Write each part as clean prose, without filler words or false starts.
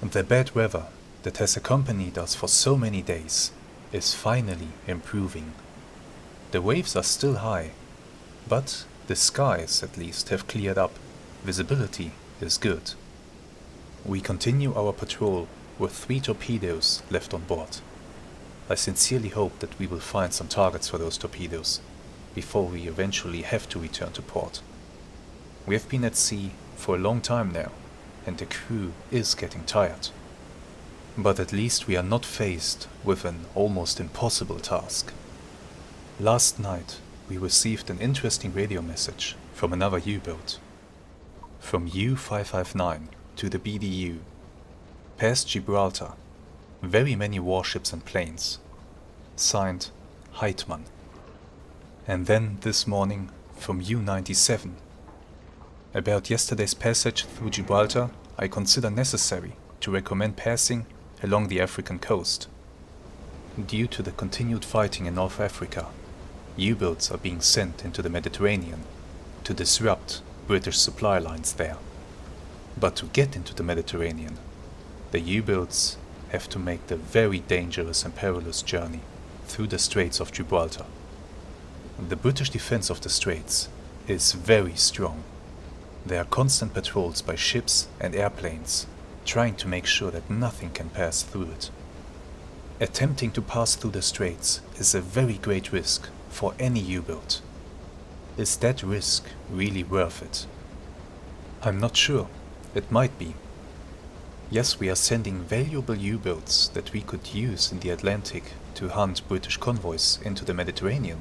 The bad weather that has accompanied us for so many days is finally improving. The waves are still high, but the skies at least have cleared up. Visibility is good. We continue our patrol with 3 torpedoes left on board. I sincerely hope that we will find some targets for those torpedoes before we eventually have to return to port. We have been at sea for a long time now, and the crew is getting tired. But at least we are not faced with an almost impossible task. Last night we received an interesting radio message from another U-boat. From U-559 to the BDU, past Gibraltar, very many warships and planes. Signed, Heitmann. And then this morning from U-97. About yesterday's passage through Gibraltar, I consider necessary to recommend passing along the African coast. Due to the continued fighting in North Africa, U-boats are being sent into the Mediterranean to disrupt British supply lines there. But to get into the Mediterranean, the U-boats have to make the very dangerous and perilous journey through the Straits of Gibraltar. The British defense of the Straits is very strong. There are constant patrols by ships and airplanes, trying to make sure that nothing can pass through it. Attempting to pass through the Straits is a very great risk for any U-boat. Is that risk really worth it? I'm not sure. It might be. Yes, we are sending valuable U-boats that we could use in the Atlantic to hunt British convoys into the Mediterranean.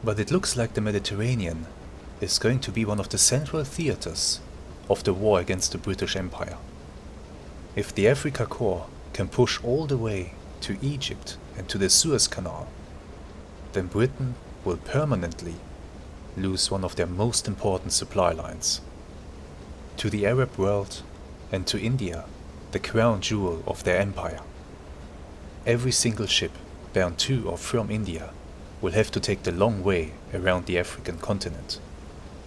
But it looks like the Mediterranean is going to be one of the central theaters of the war against the British Empire. If the Africa Corps can push all the way to Egypt and to the Suez Canal, then Britain will permanently lose one of their most important supply lines. To the Arab world and to India, the crown jewel of their empire. Every single ship bound to or from India will have to take the long way around the African continent.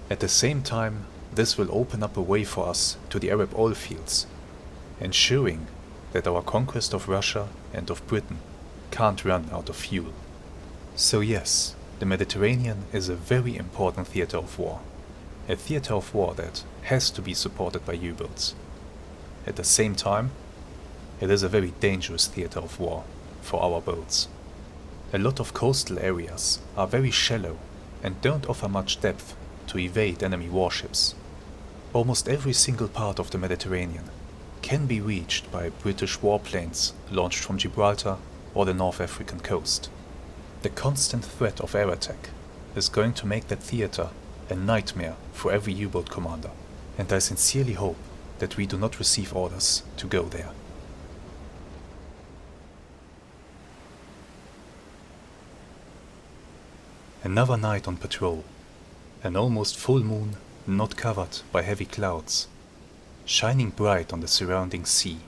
At the same time, this will open up a way for us to the Arab oil fields, ensuring that our conquest of Russia and of Britain can't run out of fuel. So yes, the Mediterranean is a very important theater of war. A theater of war that has to be supported by U-boats. At the same time, it is a very dangerous theater of war for our boats. A lot of coastal areas are very shallow and don't offer much depth to evade enemy warships. Almost every single part of the Mediterranean can be reached by British warplanes launched from Gibraltar or the North African coast. The constant threat of air attack is going to make that theater a nightmare for every U-boat commander, and I sincerely hope that we do not receive orders to go there. Another night on patrol. An almost full moon, not covered by heavy clouds, shining bright on the surrounding sea.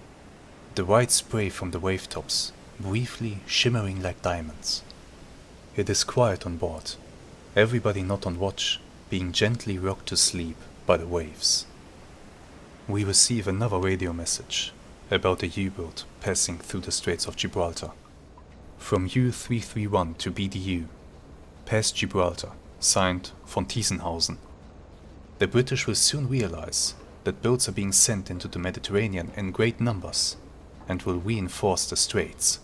The white spray from the wave tops, briefly shimmering like diamonds. It is quiet on board, everybody not on watch, being gently rocked to sleep by the waves. We receive another radio message about a U-boat passing through the Straits of Gibraltar. From U-331 to BDU, past Gibraltar, signed von Tiesenhausen. The British will soon realize that boats are being sent into the Mediterranean in great numbers and will reinforce the straits.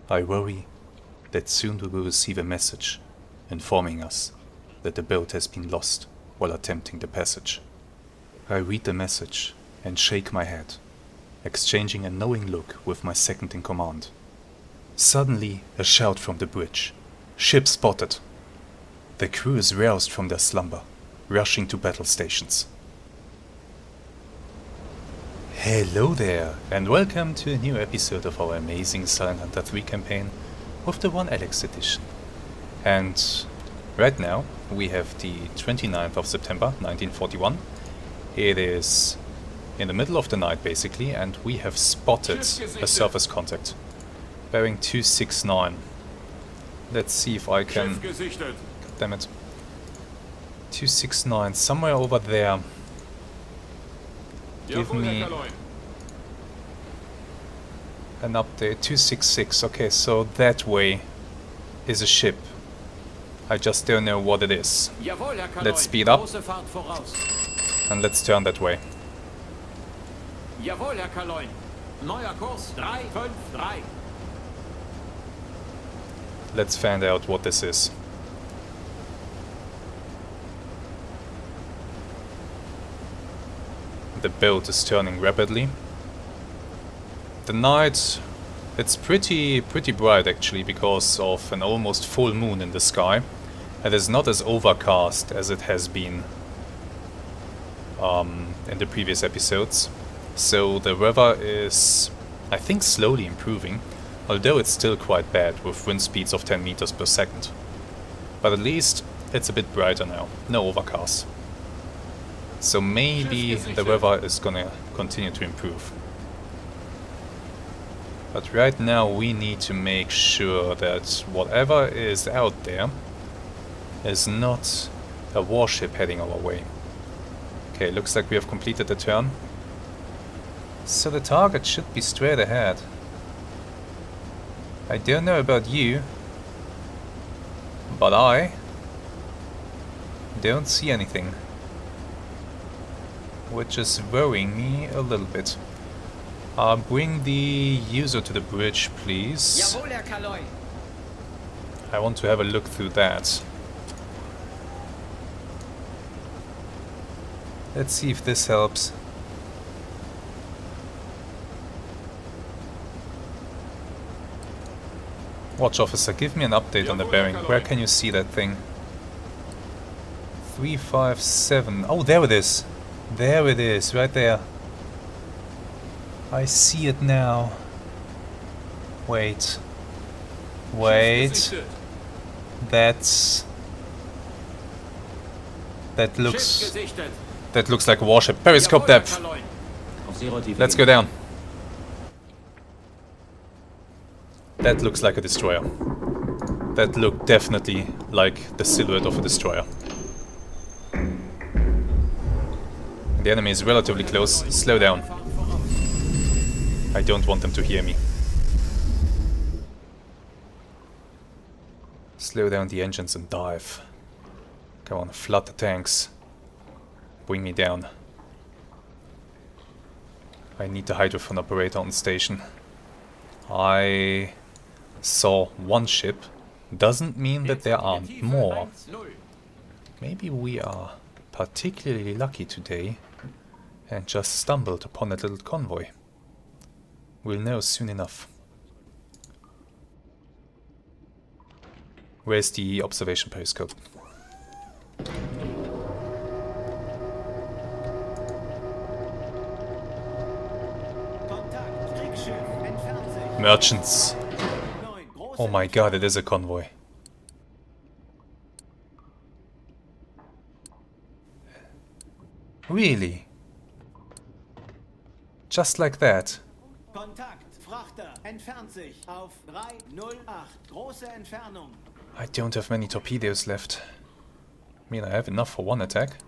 I worry that soon we will receive a message informing us that the boat has been lost while attempting the passage. I read the message and shake my head, exchanging a knowing look with my second in command. Suddenly, a shout from the bridge. Ship spotted! The crew is roused from their slumber, rushing to battle stations. Hello there, and welcome to a new episode of our amazing Silent Hunter 3 campaign with the OneAlex Edition. And right now, we have the 29th of September 1941. It is in the middle of the night basically, and we have spotted a surface contact bearing 269. Let's see if I can... Damn it. 269, somewhere over there. Give me An update 266. Okay, so that way is a ship. I just don't know what it is. Let's speed up and let's turn that way. Jawohl, Herr Kaloin. Neuer Kurs 353. Let's find out what this is. The boat is turning rapidly. The night, it's pretty bright actually because of an almost full moon in the sky. It is not as overcast as it has been in the previous episodes. So the weather is, I think, slowly improving, although it's still quite bad with wind speeds of 10 meters per second. But at least it's a bit brighter now, no overcast. So maybe the weather is gonna continue to improve. But right now we need to make sure that whatever is out there is not a warship heading our way. Okay, looks like we have completed the turn. So the target should be straight ahead. I don't know about you, but I don't see anything, which is worrying me a little bit. Bring the user to the bridge, please. I want to have a look through that. Let's see if this helps. Watch officer, give me an update on the bearing. Where can you see that thing? 357. Oh, there it is. There it is, right there. I see it now. Wait. Wait. That looks like a warship. Periscope depth. Let's go down. That looks like a destroyer. That looked definitely like the silhouette of a destroyer. The enemy is relatively close. Slow down. I don't want them to hear me. Slow down the engines and dive. Come on, flood the tanks. Bring me down. I need the hydrophone operator on station. I saw one ship. Doesn't mean that there aren't more. Maybe we are particularly lucky today and just stumbled upon a little convoy. We'll know soon enough. Where's the observation periscope? Merchants. Oh my god, it is a convoy. Really? Just like that? I don't have many torpedoes left. I mean, I have enough for one attack.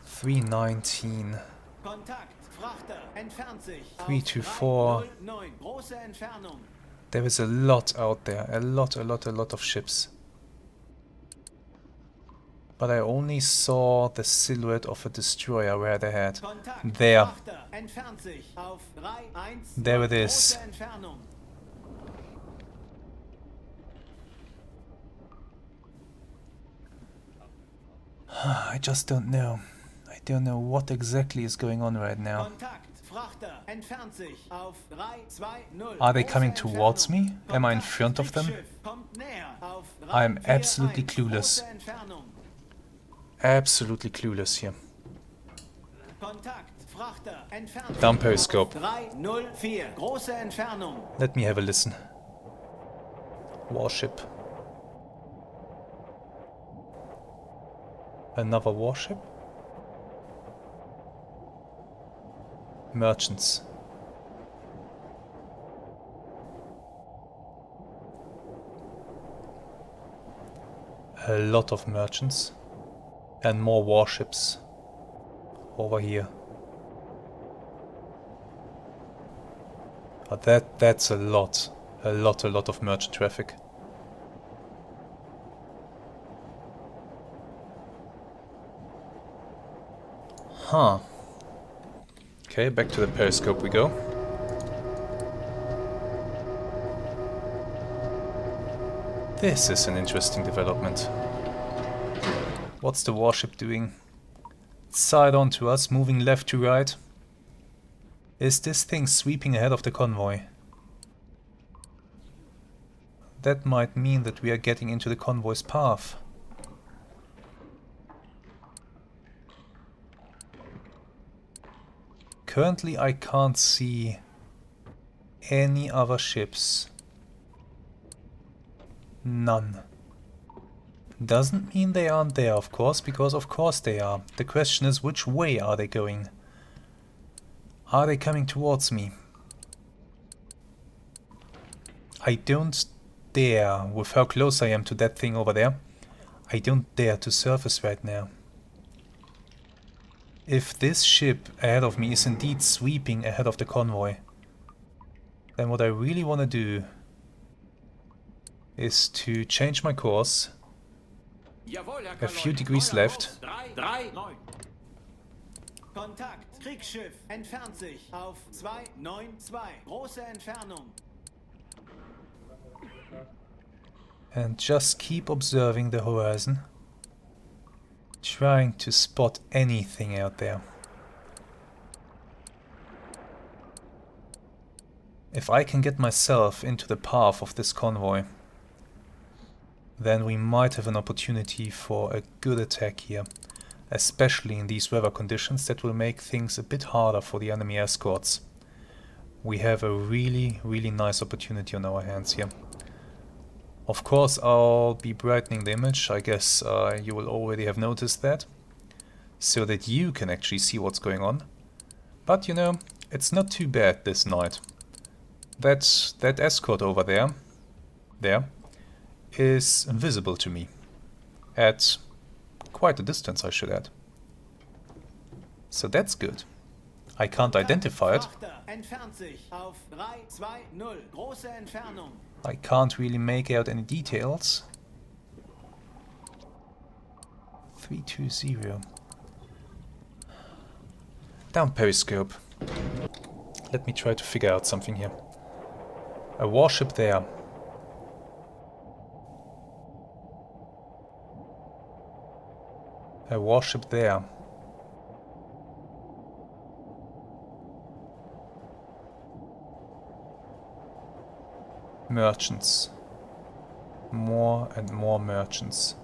319. 324. There is a lot out there. A lot of ships. But I only saw the silhouette of a destroyer where they had. There. There it is. I just don't know. I don't know what exactly is going on right now. Are they coming towards me? Am I in front of them? I am absolutely clueless. Absolutely clueless here. Down periscope. Let me have a listen. Warship. Another warship? Merchants. A lot of merchants. And more warships. Over here. But that's a lot of merchant traffic. Huh. Okay, back to the periscope we go. This is an interesting development. What's the warship doing? Side on to us, moving left to right. Is this thing sweeping ahead of the convoy? That might mean that we are getting into the convoy's path. Currently I can't see any other ships. None. Doesn't mean they aren't there, of course, because of course they are. The question is, which way are they going? Are they coming towards me? I don't dare, with how close I am to that thing over there, I don't dare to surface right now. If this ship ahead of me is indeed sweeping ahead of the convoy, then what I really want to do is to change my course. A few degrees left. Kontakt, Kriegsschiff, entfernt sich auf 292, große Entfernung. And just keep observing the horizon, trying to spot anything out there. If I can get myself into the path of this convoy, then we might have an opportunity for a good attack here, especially in these weather conditions that will make things a bit harder for the enemy escorts. We have a really nice opportunity on our hands here. Of course, I'll be brightening the image. I guess you will already have noticed that, so that you can actually see what's going on. But you know, it's not too bad this night. That escort over there is visible to me at quite a distance, I should add. So that's good. I can't identify it. I can't really make out any details. 320. Down periscope. Let me try to figure out something here. A warship there. A warship there. Merchants. More and more merchants.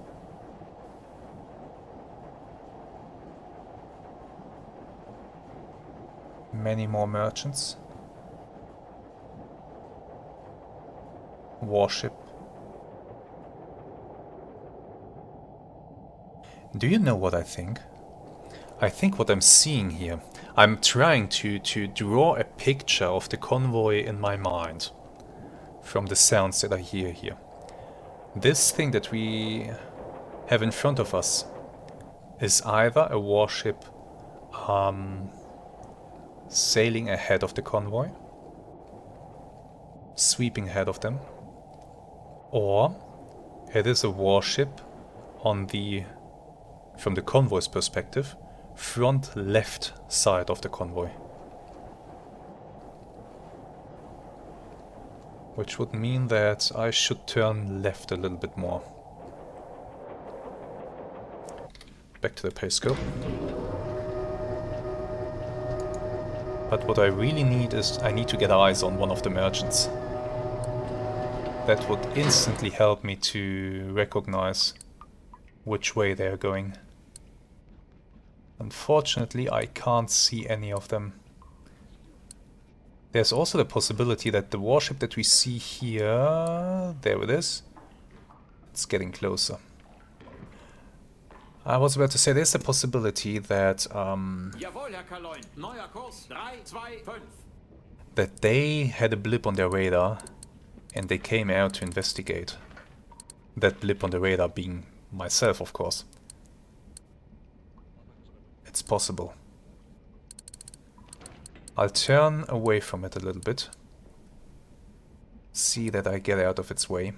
Many more merchants. Warship. Do you know what I think? I think what I'm seeing here, I'm trying to draw a picture of the convoy in my mind from the sounds that I hear here. This thing that we have in front of us is either a warship sailing ahead of the convoy, sweeping ahead of them, or it is a warship on the, from the convoy's perspective, front left side of the convoy. Which would mean that I should turn left a little bit more. Back to the periscope. But what I really need is, I need to get eyes on one of the merchants. That would instantly help me to recognize which way they are going. Unfortunately, I can't see any of them. There's also the possibility that the warship that we see here, there it is, it's getting closer. I was about to say there's a possibility that that they had a blip on their radar and they came out to investigate. That blip on the radar being myself, of course. It's possible. I'll turn away from it a little bit see that I get out of its way.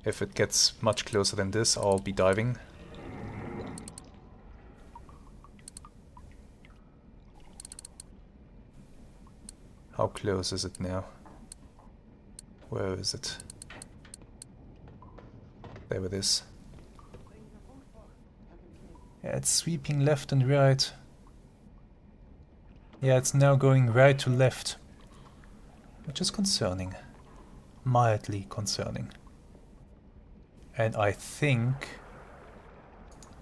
If it gets much closer than this, I'll be diving. How close is it now? Where is it? There it is. Yeah, it's sweeping left and right. Yeah, it's now going right to left. Which is concerning. Mildly concerning. And I think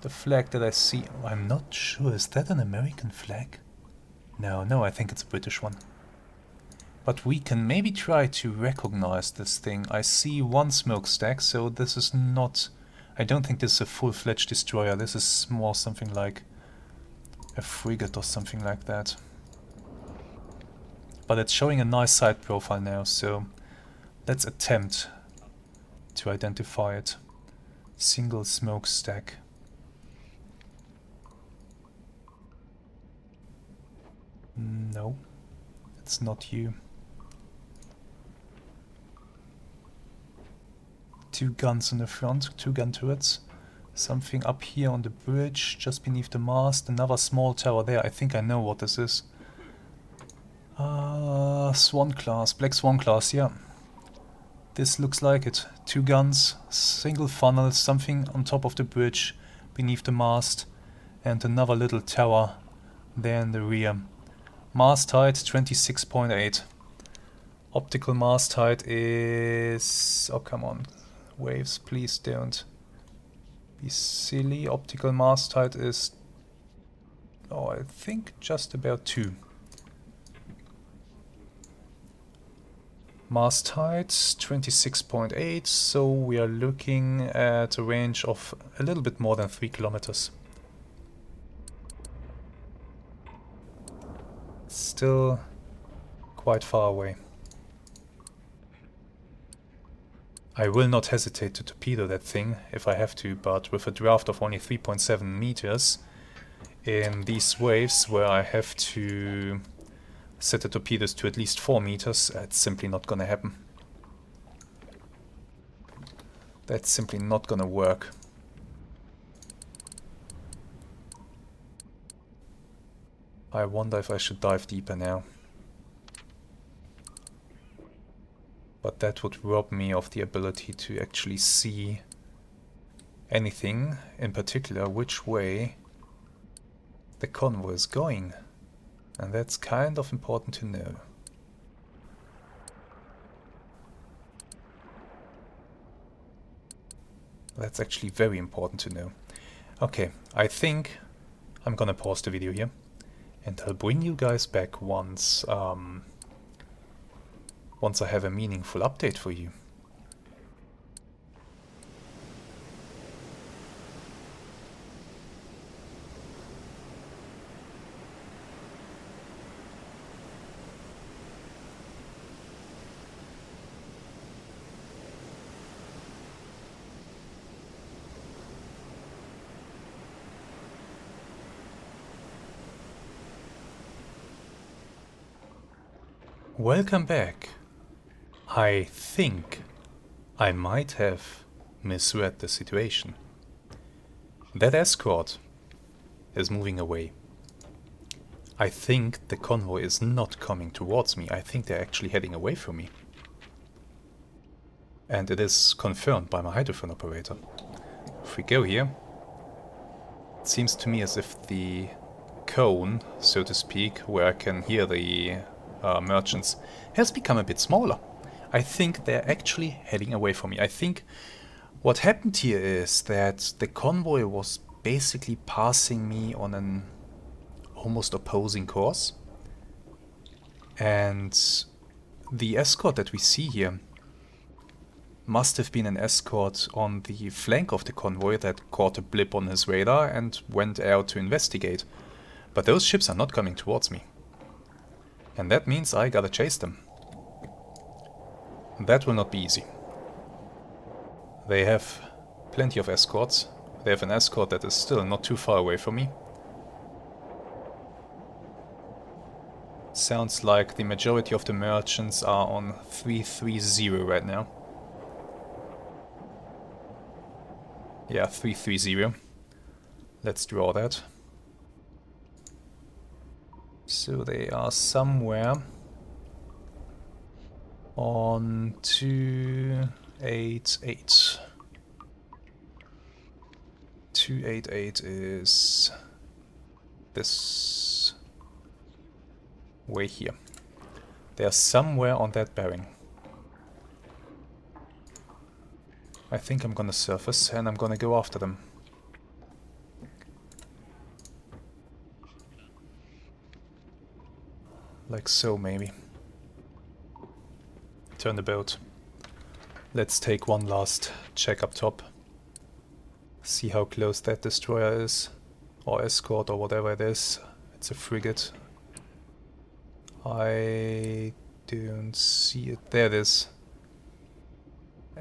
the flag that I see... I'm not sure, is that an American flag? No, I think it's a British one. But we can maybe try to recognize this thing. I see one smokestack, so this is not... I don't think this is a full-fledged destroyer. This is more something like a frigate or something like that. But it's showing a nice side profile now, so let's attempt to identify it. Single smokestack. No, it's not you. Two guns in the front, two gun turrets. Something up here on the bridge, just beneath the mast. Another small tower there. I think I know what this is. Swan class, Black Swan class, yeah. This looks like it. Two guns, single funnel, something on top of the bridge, beneath the mast. And another little tower there in the rear. Mast height 26.8. Optical mast height is... oh, come on. Waves, please don't be silly. Optical mast height is... oh, I think just about 2. Mast height 26.8, so we are looking at a range of a little bit more than 3 kilometers. Still quite far away. I will not hesitate to torpedo that thing if I have to, but with a draft of only 3.7 meters in these waves where I have to set the torpedoes to at least 4 meters, it's simply not gonna happen. That's simply not gonna work. I wonder if I should dive deeper now. But that would rob me of the ability to actually see anything, in particular which way the convoy is going. And that's kind of important to know. That's actually very important to know. Okay, I think I'm gonna pause the video here. And I'll bring you guys back once I have a meaningful update for you. Welcome back. I think I might have misread the situation. That escort is moving away. I think the convoy is not coming towards me. I think they're actually heading away from me. And it is confirmed by my hydrophone operator. If we go here, it seems to me as if the cone, so to speak, where I can hear the merchants, has become a bit smaller. I think they're actually heading away from me. I think what happened here is that the convoy was basically passing me on an almost opposing course. And the escort that we see here must have been an escort on the flank of the convoy that caught a blip on his radar and went out to investigate. But those ships are not coming towards me. And that means I gotta chase them. That will not be easy. They have plenty of escorts. They have an escort that is still not too far away from me. Sounds like the majority of the merchants are on 330 right now. Yeah, 330. Let's draw that. So they are somewhere on 288. 288 is this way here. They are somewhere on that bearing. I think I'm gonna surface and I'm gonna go after them. Like so, maybe. Turn the boat. Let's take one last check up top. See how close that destroyer is. Or escort or whatever it is. It's a frigate. I don't see it. There it is.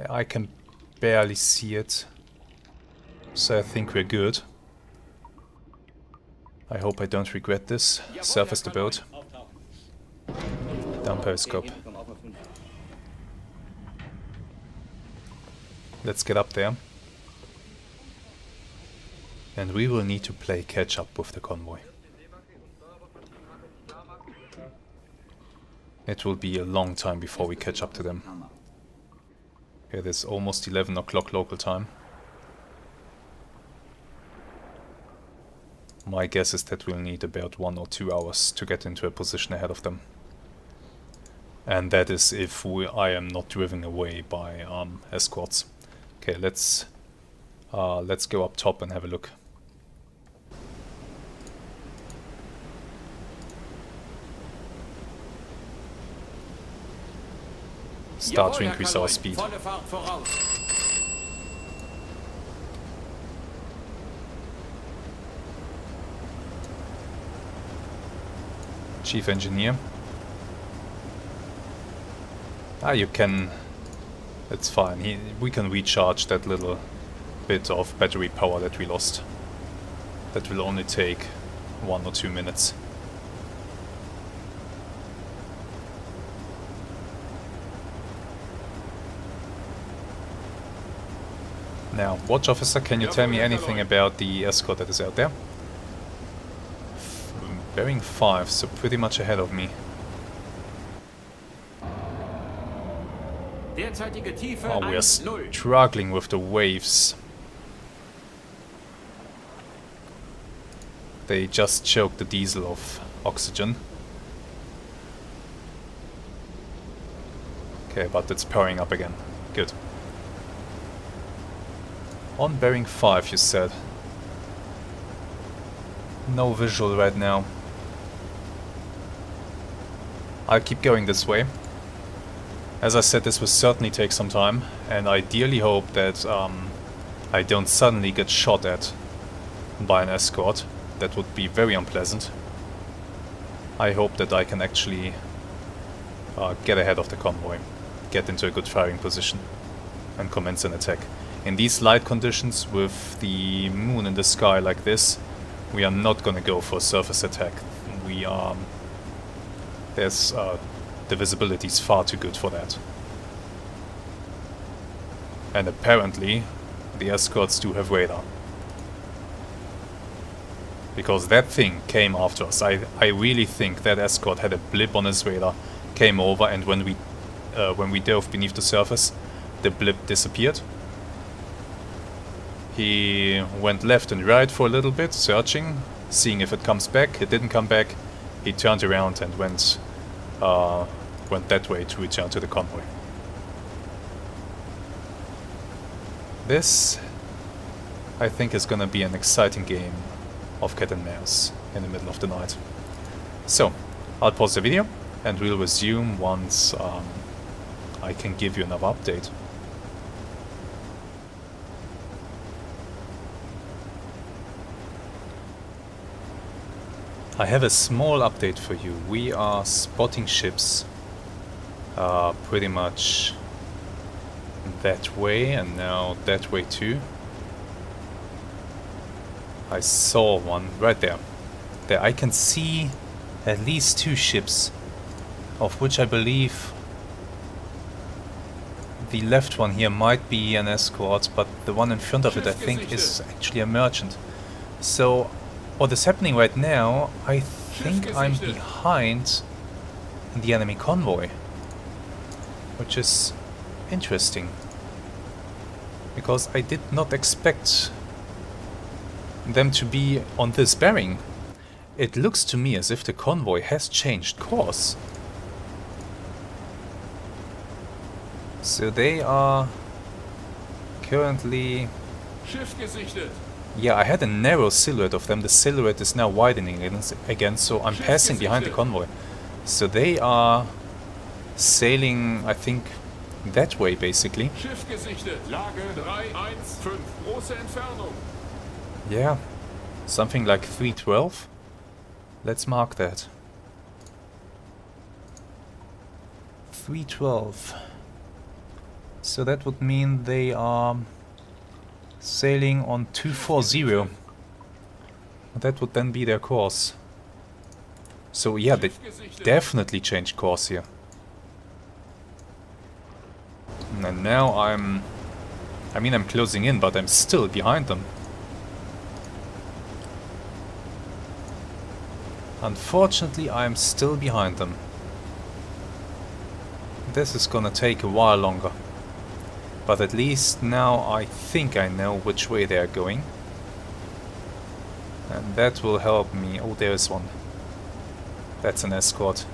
I can barely see it. So I think we're good. I hope I don't regret this. Surface the boat. Down periscope. Let's get up there. And we will need to play catch up with the convoy. It will be a long time before we catch up to them. It is almost 11 o'clock local time. My guess is that we'll need about 1 or 2 hours to get into a position ahead of them. And that is if I am not driven away by escorts. Okay, let's go up top and have a look. Start to increase our speed. Chief Engineer. You can... It's fine. We can recharge that little bit of battery power that we lost. That will only take 1 or 2 minutes. Now, Watch Officer, can you tell me anything about the escort that is out there? Bearing 5, so pretty much ahead of me. Oh, we are struggling with the waves. They just choked the diesel of oxygen. Okay, but it's powering up again. Good. On bearing 5, you said. No visual right now. I'll keep going this way. As I said, this will certainly take some time, and I ideally hope that I don't suddenly get shot at by an escort. That would be very unpleasant. I hope that I can actually get ahead of the convoy, get into a good firing position, and commence an attack. In these light conditions, with the moon in the sky like this, we are not gonna go for a surface attack. The visibility is far too good for that. And apparently, the escorts do have radar. Because that thing came after us. I really think that escort had a blip on his radar, came over, and when we dove beneath the surface, the blip disappeared. He went left and right for a little bit, searching, seeing if it comes back. It didn't come back. He turned around and went that way to return to the convoy. This, I think, is gonna be an exciting game of cat and mouse in the middle of the night. So, I'll pause the video and we'll resume once I can give you another update. I have a small update for you. We are spotting ships pretty much that way and now that way too. I saw one right there. There I can see at least 2 ships, of which I believe the left one here might be an escort, but the one in front of it I think is actually a merchant. So what is happening right now, I think I'm behind the enemy convoy, which is interesting, because I did not expect them to be on this bearing. It looks to me as if the convoy has changed course. So they are currently... Yeah, I had a narrow silhouette of them. The silhouette is now widening again, so I'm passing behind the convoy. So they are sailing, I think, that way basically. Yeah, something like 312. Let's mark that. 312. So that would mean they are sailing on 240. That would then be their course. So yeah, they definitely changed course here. And now I'm closing in, but I'm still behind them. Unfortunately, I'm still behind them. This is gonna take a while longer. But at least now I think I know which way they are going. And that will help me. Oh, there's one. That's an escort.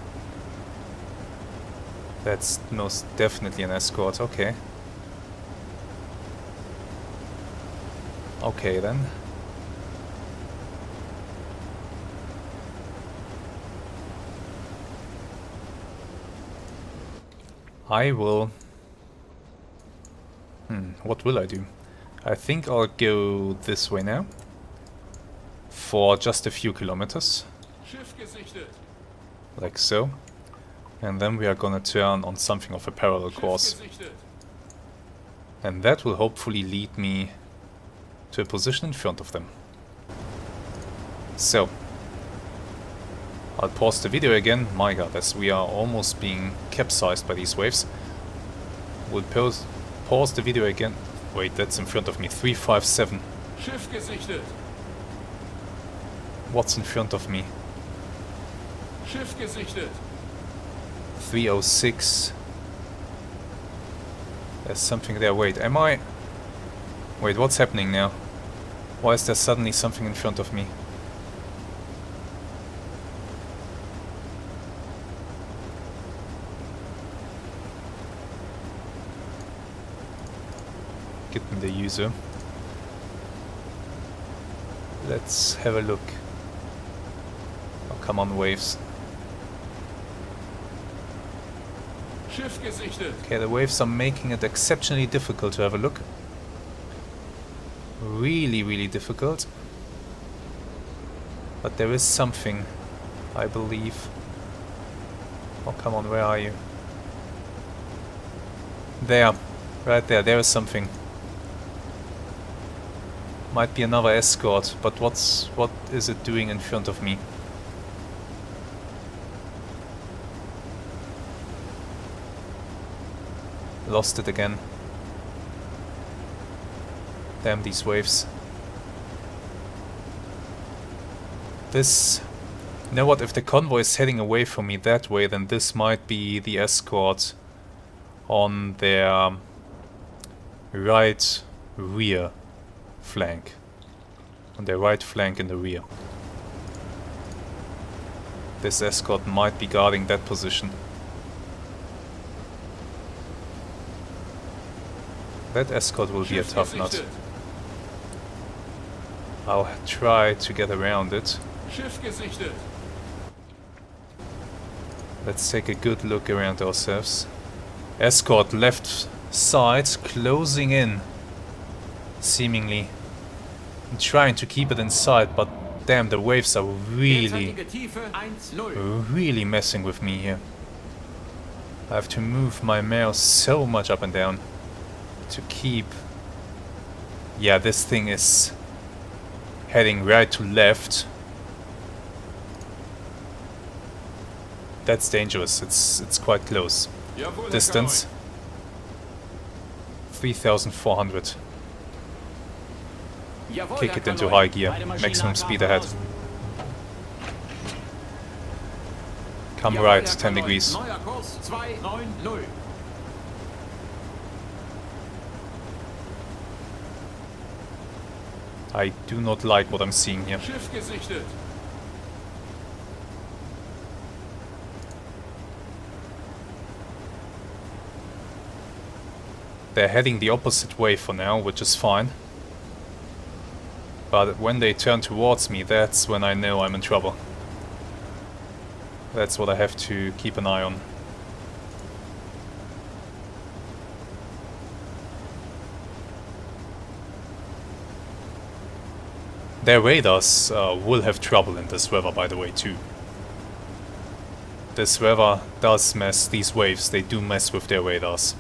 That's most definitely an escort. Okay. Okay then. I will... what will I do? I think I'll go this way now. For just a few kilometers. Like so. And then we are gonna turn on something of a parallel course. And that will hopefully lead me to a position in front of them. So. I'll pause the video again. My god, as we are almost being capsized by these waves. We'll pause the video again. Wait, that's in front of me. 357. What's in front of me? 306. There's something there. Wait, am I... Wait, what's happening now? Why is there suddenly something in front of me? Get me the user. Let's have a look. Oh, come on, waves. Okay, the waves are making it exceptionally difficult to have a look. Really, really difficult. But there is something, I believe. Oh, come on, where are you? There. Right there, there is something. Might be another escort, but what is it doing in front of me? Lost it again. Damn these waves. This... You know what, if the convoy is heading away from me that way, then this might be the escort on their right rear flank. On their right flank in the rear. This escort might be guarding that position. That escort will be a tough nut. I'll try to get around it. Let's take a good look around ourselves. Escort left side, closing in. Seemingly. I'm trying to keep it inside, but damn, the waves are really messing with me here. I have to move my mouse so much up and down to keep... Yeah, this thing is heading right to left. That's dangerous. It's quite close. Jawohl, Herr Distance 3,400. Kanoin. Jawohl, Kick Herr it into Kanoin. high gear. Beide Maschinen Maximum am speed Grad ahead. voraus. Come Jawohl, right, Herr 10 Kanoin. degrees. Neuer Kurs 290. I do not like what I'm seeing here. Schiff gesichtet. They're heading the opposite way for now, which is fine. But when they turn towards me, that's when I know I'm in trouble. That's what I have to keep an eye on. Their radars will have trouble in this weather, by the way, too. This weather does mess, these waves, they do mess with their radars.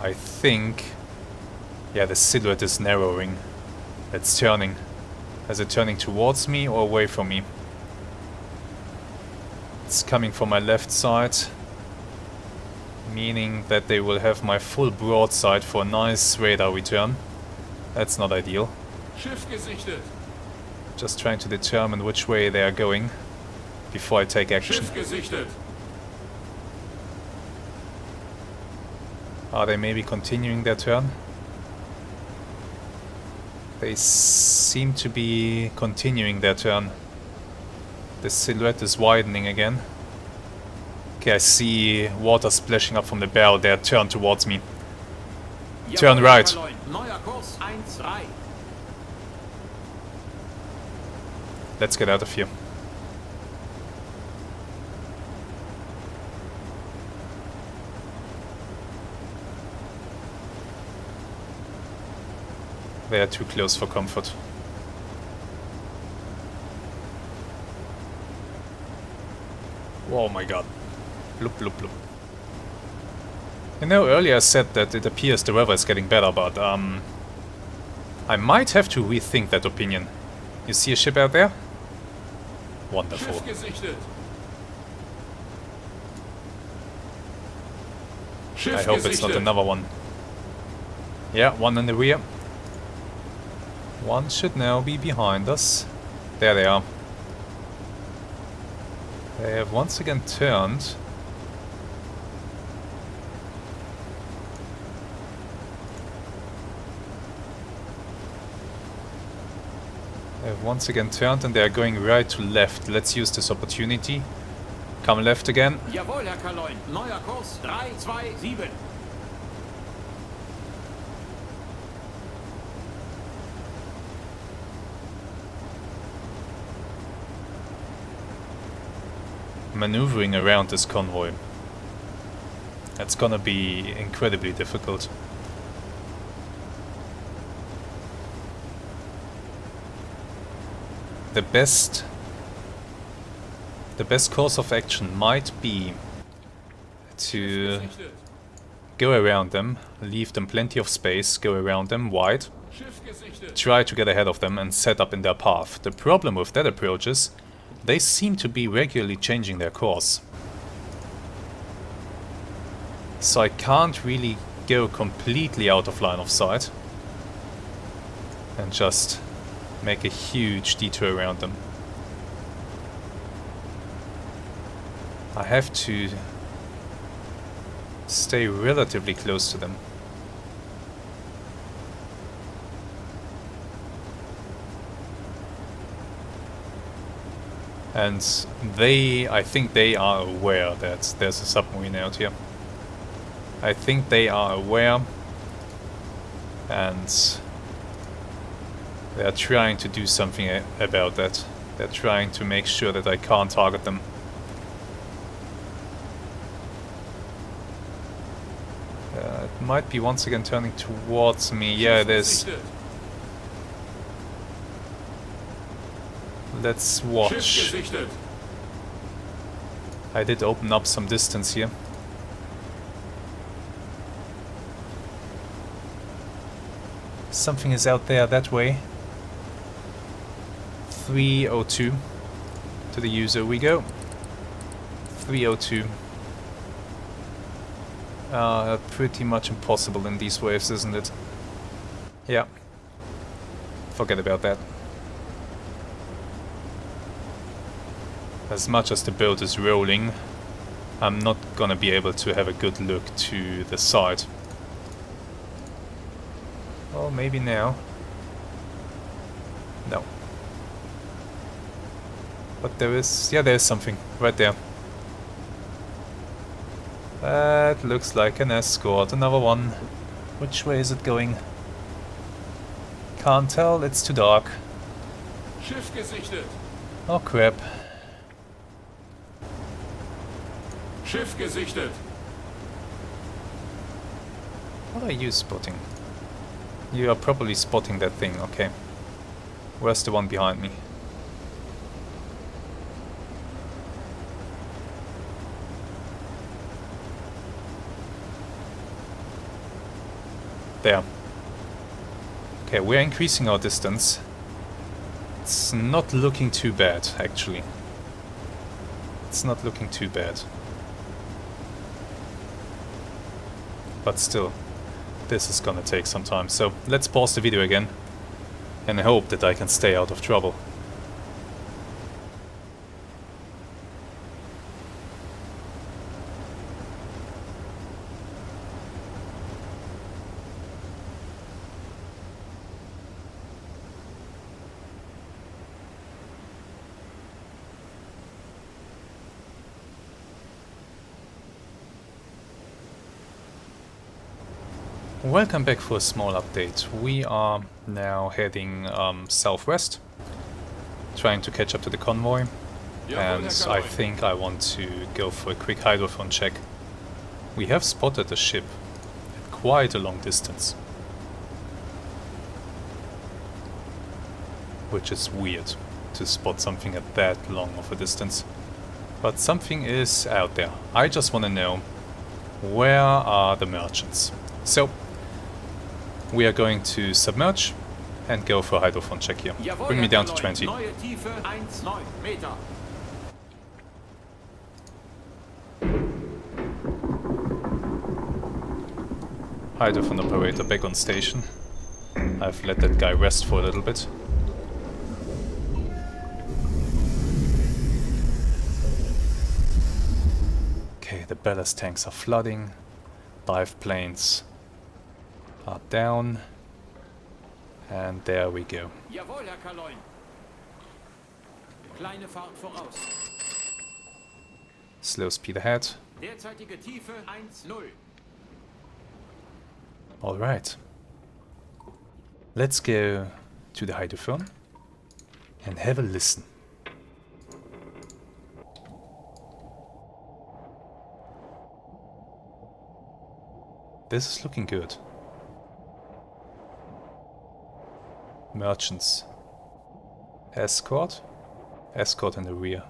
I think... yeah, the silhouette is narrowing. It's turning. Is it turning towards me or away from me? It's coming from my left side. Meaning that they will have my full broadside for a nice radar return. That's not ideal. Schiff gesichtet. Just trying to determine which way they are going before I take action. Schiff gesichtet. Are they maybe continuing their turn? They seem to be continuing their turn. The silhouette is widening again. Okay, I see water splashing up from the barrel. They are turned towards me. Turn Jawohl, right. Herr Kanoin. Neuer Kurs 13. Let's get out of here. They are too close for comfort. Oh my god. Bloop, bloop, bloop. You know, earlier I said that it appears the weather is getting better, but I might have to rethink that opinion. You see a ship out there? Wonderful. Schiff gesichtet. Schiff I hope it's not gesichtet. another one. Yeah, one in the rear. One should now be behind us. There they are. They have once again turned. They have once again turned and they are going right to left. Let's use this opportunity. Come left again. Jawohl, Herr Kanoin. Neuer Kurs 327. Maneuvering around this convoy. That's gonna be incredibly difficult. The best course of action might be to Gesichtet. go around them, leave them plenty of space, go around them wide, Schiff gesichtet. try to get ahead of them and set up in their path. The problem with that approach is they seem to be regularly changing their course. So I can't really go completely out of line of sight and just make a huge detour around them. I have to stay relatively close to them. And I think they are aware that there's a submarine out here. I think they are aware, and they are trying to do something about that. They're trying to make sure that I can't target them. It might be once again turning towards me. Yeah, it is. Gesichtet. Let's Schiff watch. gesichtet. I did open up some distance here. Something is out there that way. 302. To the user we go. 302. Pretty much impossible in these waves, isn't it? Yeah. Forget about that. As much as the boat is rolling, I'm not gonna be able to have a good look to the side. Well, maybe now. No. But there is... yeah, there is something right there. That looks like an escort. Another one. Which way is it going? Can't tell, it's too dark. Schiff gesichtet. Oh crap. Schiff gesichtet. What are you spotting? You are probably spotting that thing, okay. Where's the one behind me? There. Okay, we're increasing our distance. It's not looking too bad, actually. It's not looking too bad. But still, this is gonna take some time. So let's pause the video again and hope that I can stay out of trouble. Welcome back for a small update. We are now heading southwest, trying to catch up to the convoy, and I think I want to go for a quick hydrophone check. We have spotted a ship at quite a long distance, which is weird to spot something at that long of a distance, but something is out there. I just want to know, where are the merchants? So we are going to submerge and go for a hydrophone check here. Bring me down to 20. Neue Tiefe 1,9 Meter. Hydrophone operator back on station. I've let that guy rest for a little bit. Okay, the ballast tanks are flooding. Dive planes are down, and there we go. Jawohl, Herr Kaloin. Kleine Fahrt voraus. Slow speed ahead. Derzeitige Tiefe 1,0. Alright. Let's go to the hydrophone and have a listen. This is looking good. Merchants. Escort. Escort in the rear.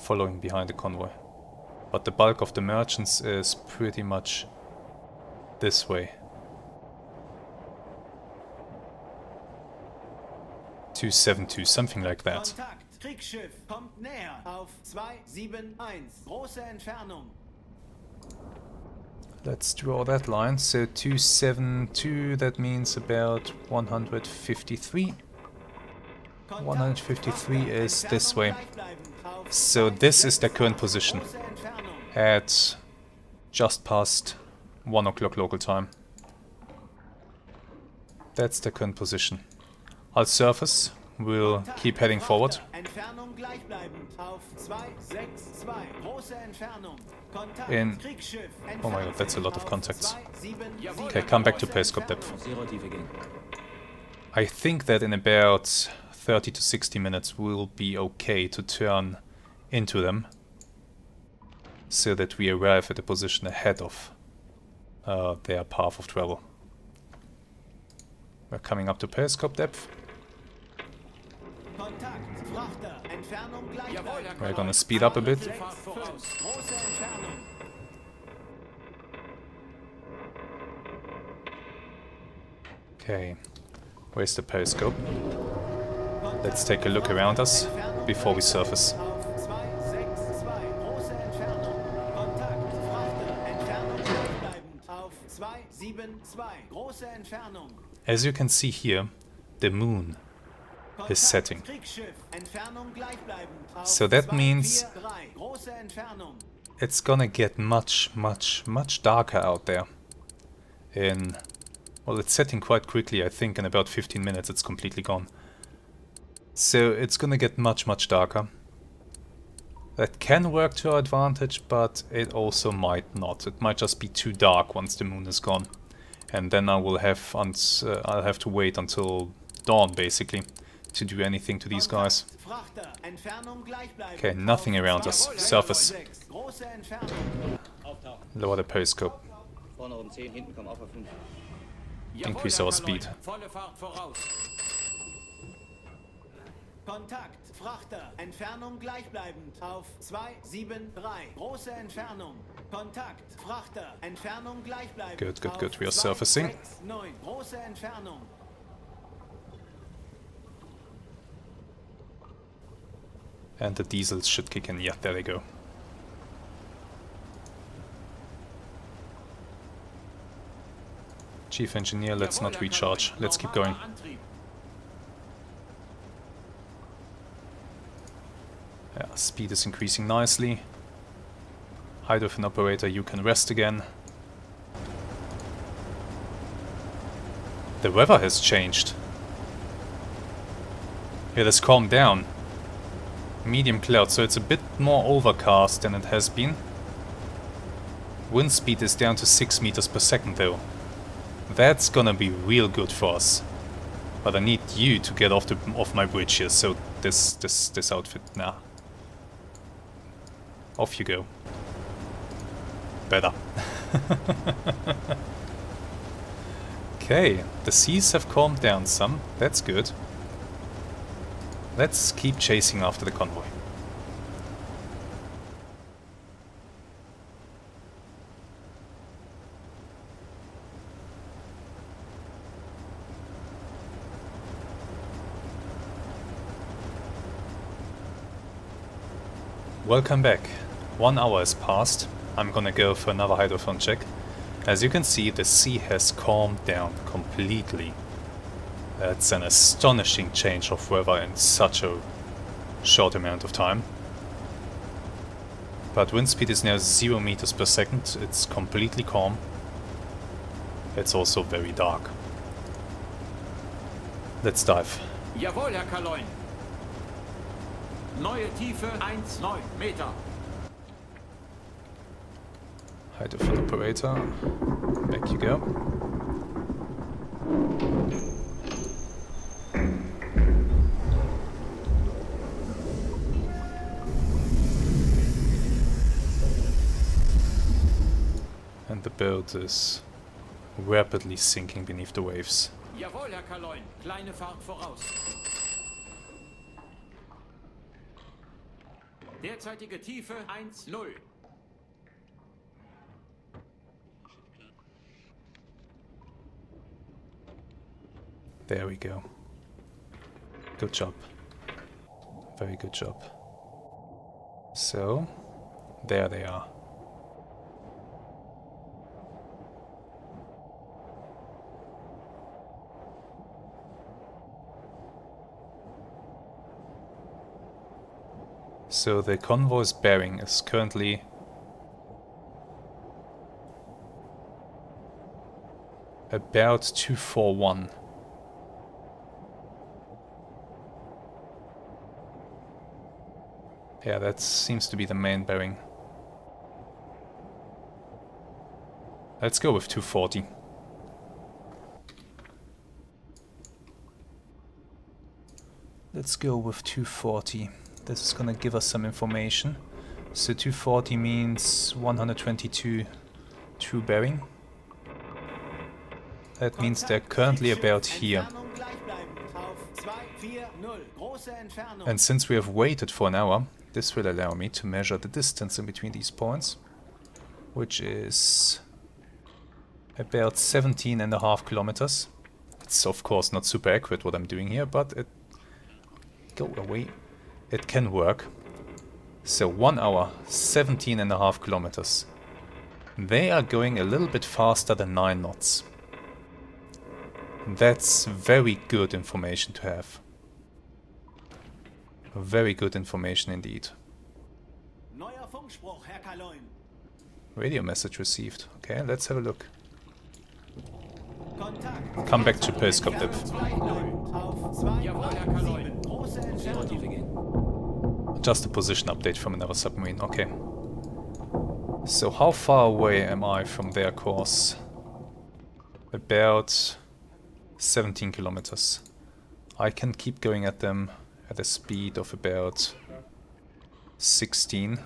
Following behind the convoy. But the bulk of the merchants is pretty much this way. 272, something like that. Kontakt. Kriegsschiff kommt näher auf 271. Große Entfernung. Let's draw that line. So 272, that means about 153. 153 is this way. So this is the current position at just past 1 o'clock local time. That's the current position. I'll surface. We'll keep heading forward. In... oh my god, that's a lot of contacts. Okay, come back to periscope depth. I think that in about 30 to 60 minutes we'll be okay to turn into them, so that we arrive at a position ahead of their path of travel. We're coming up to periscope depth. We're gonna speed up a bit. Okay, where's the periscope? Let's take a look around us Entfernung before we gleich surface. auf 262. Große Entfernung. Kontakt. Frachter. Entfernung gleichbleibend auf 272. Große Entfernung. As you can see here, the moon is setting. Kriegsschiff. Entfernung gleichbleibend auf So that means 243. Große Entfernung. it's gonna get much darker out there. Well, it's setting quite quickly. I think in about 15 minutes it's completely gone. So it's gonna get much darker. That can work to our advantage, but it also might not. It might just be too dark once the moon is gone. And then I'll have to wait until dawn, basically, to do anything to these guys. Frachter. Entfernung gleichbleibend Okay, nothing auf around us. 266. Surface. Große Entfernung. Lower the periscope. Vorne um 10, hinten kommen auf 5. Increase our speed. Volle Fahrt voraus. Kontakt. Frachter. Entfernung gleichbleibend auf 273. Große Entfernung. Kontakt. Frachter. Entfernung gleichbleibend Good. We are auf surfacing. 269. Große Entfernung. And the diesels should kick in. Yeah, there they go. Chief Engineer, let's not recharge. Let's keep going. Yeah, speed is increasing nicely. Hydrophone operator, you can rest again. The weather has changed. It has calmed down. Medium cloud, so it's a bit more overcast than it has been. Wind speed is down to 6 meters per second though. That's gonna be real good for us. But I need you to get off my bridge here, so this outfit, nah. Off you go. Better. Okay, the seas have calmed down some, that's good. Let's keep chasing after the convoy. Welcome back. 1 hour has passed. I'm gonna go for another hydrophone check. As you can see, the sea has calmed down completely. That's an astonishing change of weather in such a short amount of time. But wind speed is now 0 meters per second. It's completely calm. It's also very dark. Let's dive. Jawohl, Herr Kaloin. Neue Tiefe 1,9 Meter. Hydrophone operator. Back you go. And the boat is rapidly sinking beneath the waves. Jawohl, Herr Kaloin. Kleine Fahrt voraus. Derzeitige Tiefe 1,0. There we go. Good job. Very good job. So, there they are. So the convoy's bearing is currently about 241. Yeah, that seems to be the main bearing. Let's go with 240. Let's go with 240. This is gonna give us some information. So 240 means 122 true bearing. That means they're currently about here. And since we have waited for an hour, this will allow me to measure the distance in between these points, which is about 17.5 kilometers. It's of course not super accurate what I'm doing here, but go away. It can work. So 1 hour, 17.5 kilometers. They are going a little bit faster than 9 knots. That's very good information to have. Very good information indeed. Neuer Funkspruch, Herr Kaloin. Radio message received. Okay, let's have a look. Kontakt. Come back to periscope depth. Auf 287. Große Entfernung. Just a position update from another submarine. Okay. So how far away am I from their course? About 17 kilometers. I can keep going at them at a speed of about 16.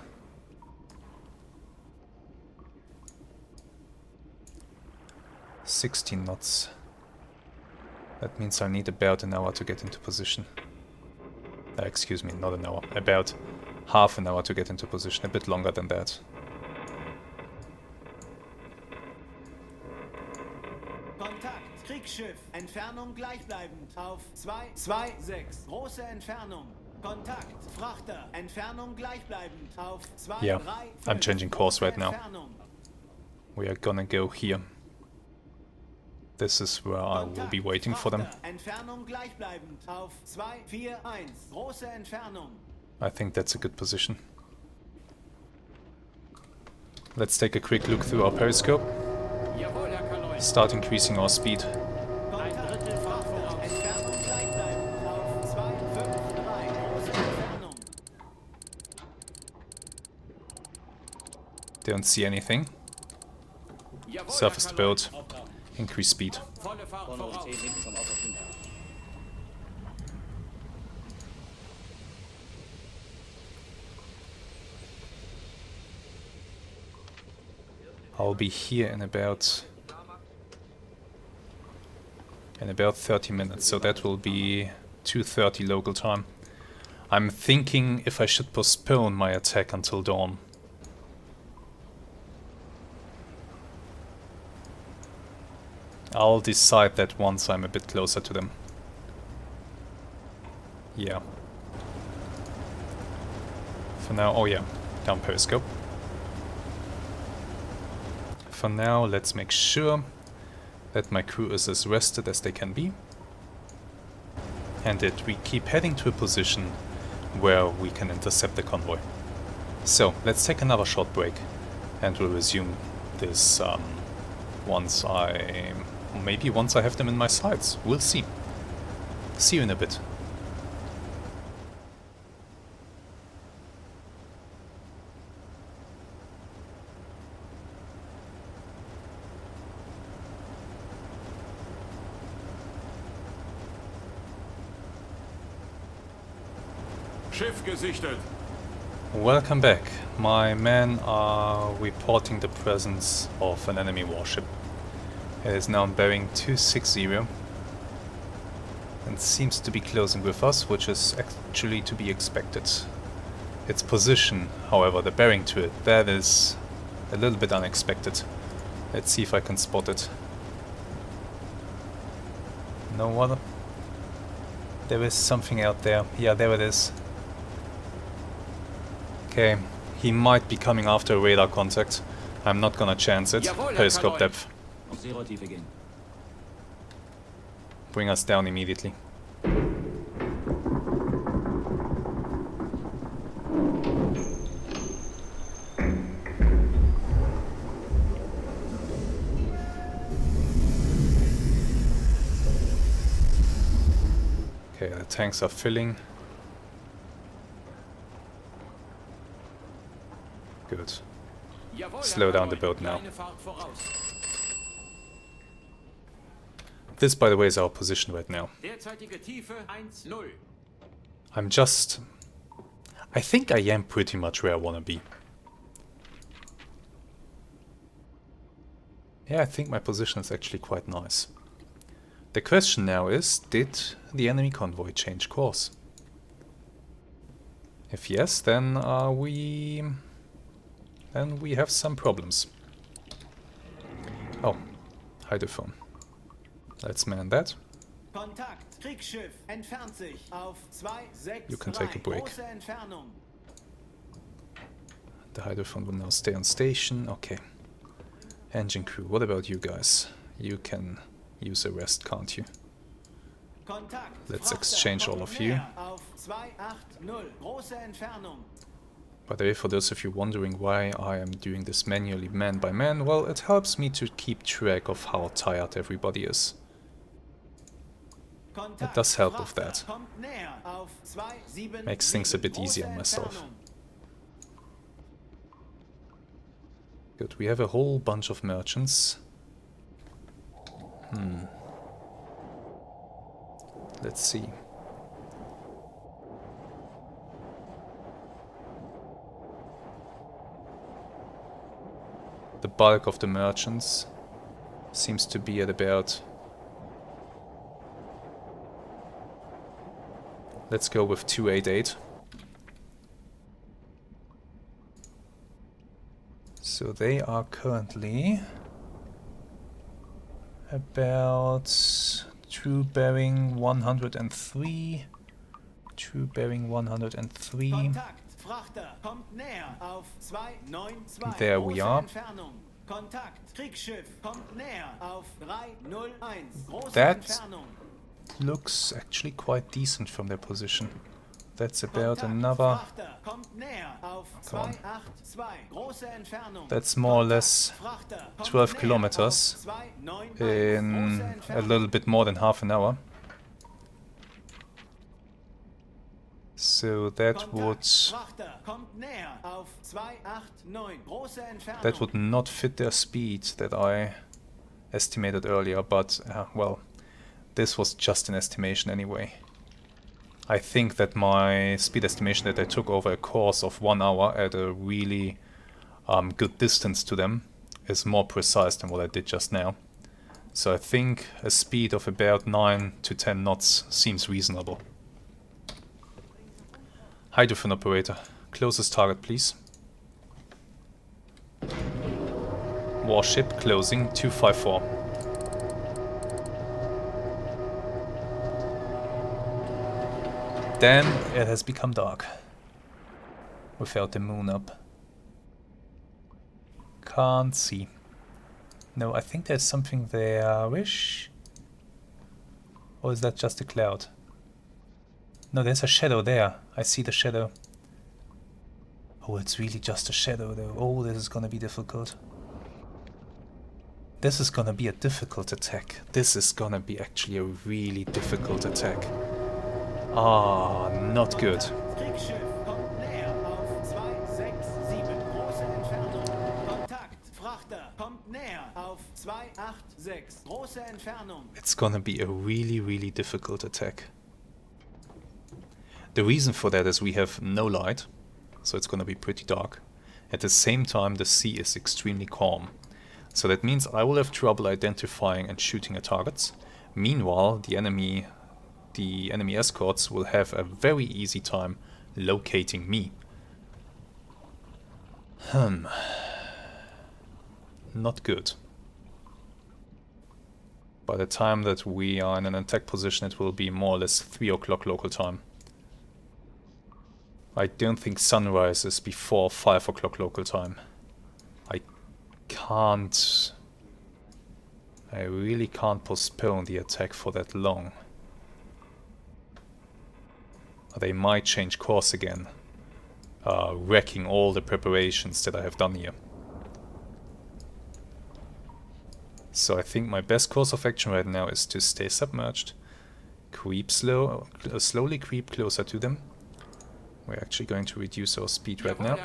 knots. That means I need about an hour to get into position. Excuse me, not an hour. About half an hour to get into position. A bit longer than that. Kontakt. Kriegsschiff. Entfernung gleichbleibend. Auf 226. Große Entfernung. Kontakt. Frachter. Entfernung gleichbleibend. Auf 235. Yeah, I'm changing course right now. We are gonna go here. This is where I will be waiting for them. Entfernung gleichbleibend auf 241. Große Entfernung. I think that's a good position. Let's take a quick look through our periscope. Jawohl, Herr Kaloin. Start increasing our speed. Ein Drittel Fahrt voraus. Entfernung gleichbleibend auf 253. Große Entfernung. Don't see anything. Jawohl, Surface Herr the Kaloin. boat. Increase speed. Volle Fahrt Vorne um voraus. 10, hinten kommen auch auf 5. I'll be here in about 30 minutes, so that will be 2:30 local time. I'm thinking if I should postpone my attack until dawn. I'll decide that once I'm a bit closer to them. Yeah. For now, oh yeah, down periscope. For now, let's make sure that my crew is as rested as they can be. And that we keep heading to a position where we can intercept the convoy. So, let's take another short break. And we'll resume this once I have them in my sights. We'll see. See you in a bit. Schiff gesichtet. Welcome back. My men are reporting the presence of an enemy warship. It is now bearing 260 and seems to be closing with us, which is actually to be expected. Its position, however, the bearing to it, that is a little bit unexpected. Let's see if I can spot it. No water? There is something out there. Yeah, there it is. Okay, he might be coming after a radar contact. I'm not gonna chance it. Jawohl, Herr Periscope Kaloin. depth. Auf Seerotiefe gehen. Bring us down immediately. Okay, the tanks are filling. Good. Jawohl, Herr Slow down the Kaloin. boat now. Kleine Fahrt voraus. This, by the way, is our position right now. Derzeitige Tiefe 1-0. I think I am pretty much where I want to be. Yeah, I think my position is actually quite nice. The question now is, did the enemy convoy change course? If yes, then we have some problems. Oh, hydrophone. Let's man that. Kontakt. Kriegsschiff entfernt sich auf 263. You can take a break. Große Entfernung. The hydrophone will now stay on station. Okay. Engine crew, what about you guys? You can use a rest, can't you? Kontakt. Let's Frachter exchange all kommt of you. näher auf 280. Große Entfernung. By the way, for those of you wondering why I am doing this manually man by man, well, it helps me to keep track of how tired everybody is. Kontakt. It does help with Frachter that. kommt näher auf 277. Makes things a bit Große easier on myself. Entfernung. Good, we have a whole bunch of merchants. Let's see. The bulk of the merchants seems to be at about... Let's go with 288. So they are currently about true bearing 103. True bearing 103. Kontakt. Frachter kommt näher auf 292. There we Große are. Entfernung. Kontakt. Kriegsschiff kommt näher auf 301. Große That Entfernung. looks actually quite decent from their position. That's about Kontakt. another... Frachter kommt näher auf Come on. 282. Große Entfernung. That's more or less Frachter kommt 12 näher kilometers auf 291. in Große a Entfernung. little bit more than half an hour. So that Kontakt. would... Frachter kommt näher auf 289. Große Entfernung. That would not fit their speed that I estimated earlier, but, well, this was just an estimation anyway. I think that my speed estimation that I took over a course of 1 hour at a really good distance to them is more precise than what I did just now. So I think a speed of about 9 to 10 knots seems reasonable. Hydrophone operator, closest target please. Warship closing 254. Then it has become dark. Without the moon up. Can't see. No, I think there's something there-ish. Or is that just a cloud? No, there's a shadow there. I see the shadow. Oh, it's really just a shadow though. Oh, this is gonna be difficult. This is gonna be a difficult attack. This is gonna be actually a really difficult attack. Ah, not good. Kriegsschiff kommt näher auf 267. Große Entfernung. Kontakt. Frachter kommt näher auf 286. Große Entfernung. It's gonna be a really, really difficult attack. The reason for that is we have no light, so it's gonna be pretty dark. At the same time, the sea is extremely calm. So that means I will have trouble identifying and shooting at targets. Meanwhile, the enemy escorts will have a very easy time locating me. Not good. By the time that we are in an attack position, it will be more or less 3 o'clock local time. I don't think sunrise is before 5 o'clock local time. I really can't postpone the attack for that long. They might change course again, wrecking all the preparations that I have done here. So I think my best course of action right now is to stay submerged, slowly creep closer to them. We're actually going to reduce our speed right now.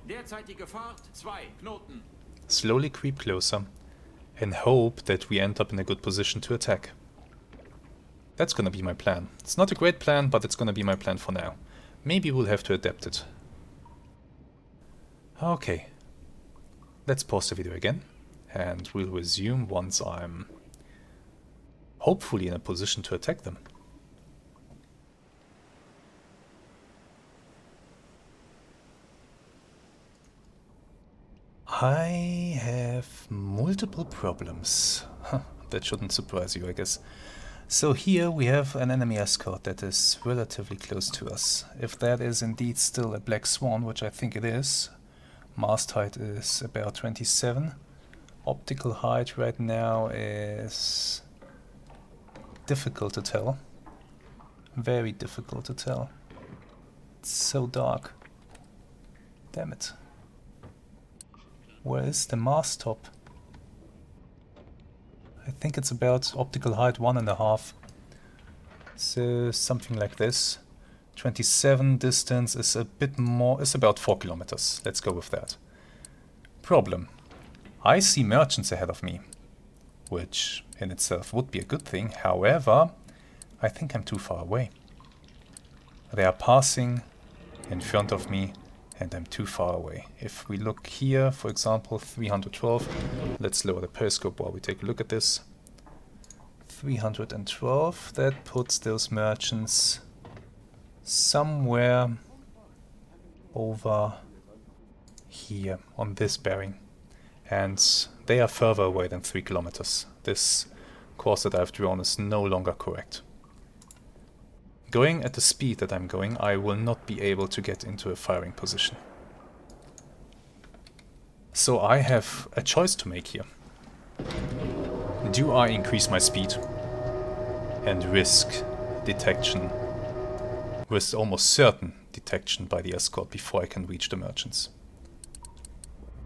Derzeitige Fahrt 2 Knoten. Slowly creep closer and hope that we end up in a good position to attack. That's gonna be my plan. It's not a great plan, but it's gonna be my plan for now. Maybe we'll have to adapt it. Okay. Let's pause the video again, and we'll resume once I'm hopefully in a position to attack them. I have multiple problems. That shouldn't surprise you, I guess. So here we have an enemy escort that is relatively close to us. If that is indeed still a Black Swan, which I think it is, mast height is about 27. Optical height right now is difficult to tell. Very difficult to tell. It's so dark. Damn it. Where is the mast top? I think it's about optical height 1.5. So something like this. 27 distance is a bit more, is about 4 kilometers. Let's go with that. Problem. I see merchants ahead of me, which in itself would be a good thing. However, I think I'm too far away. They are passing in front of me and I'm too far away. If we look here, for example, 312, let's lower the periscope while we take a look at this. 312, that puts those merchants somewhere over here on this bearing. And they are further away than 3 kilometers. This course that I've drawn is no longer correct. Going at the speed that I'm going, I will not be able to get into a firing position. So I have a choice to make here. Do I increase my speed and risk detection, risk almost certain detection by the escort before I can reach the merchants?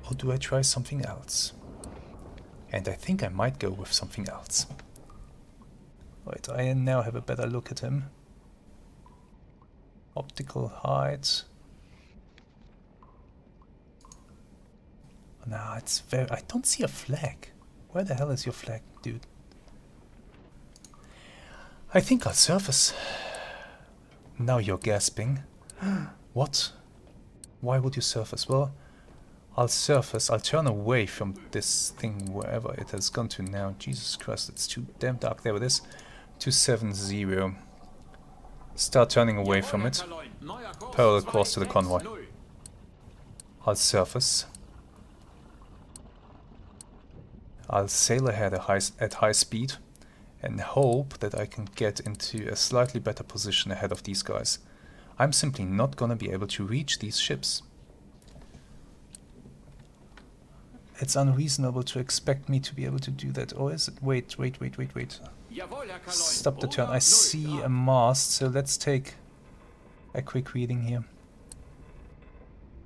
Or do I try something else? And I think I might go with something else. Right, I now have a better look at him. Optical height. No, it's very... I don't see a flag. Where the hell is your flag, dude? I think I'll surface. Now you're gasping. What? Why would you surface? Well, I'll surface. I'll turn away from this thing wherever it has gone to now. Jesus Christ, it's too damn dark. There it is. 270. Start turning away from it. Parallel course to the convoy. I'll surface. I'll sail ahead at high speed and hope that I can get into a slightly better position ahead of these guys. I'm simply not gonna be able to reach these ships. It's unreasonable to expect me to be able to do that. Or is it? Wait. Stop the turn. I see a mast, so let's take a quick reading here.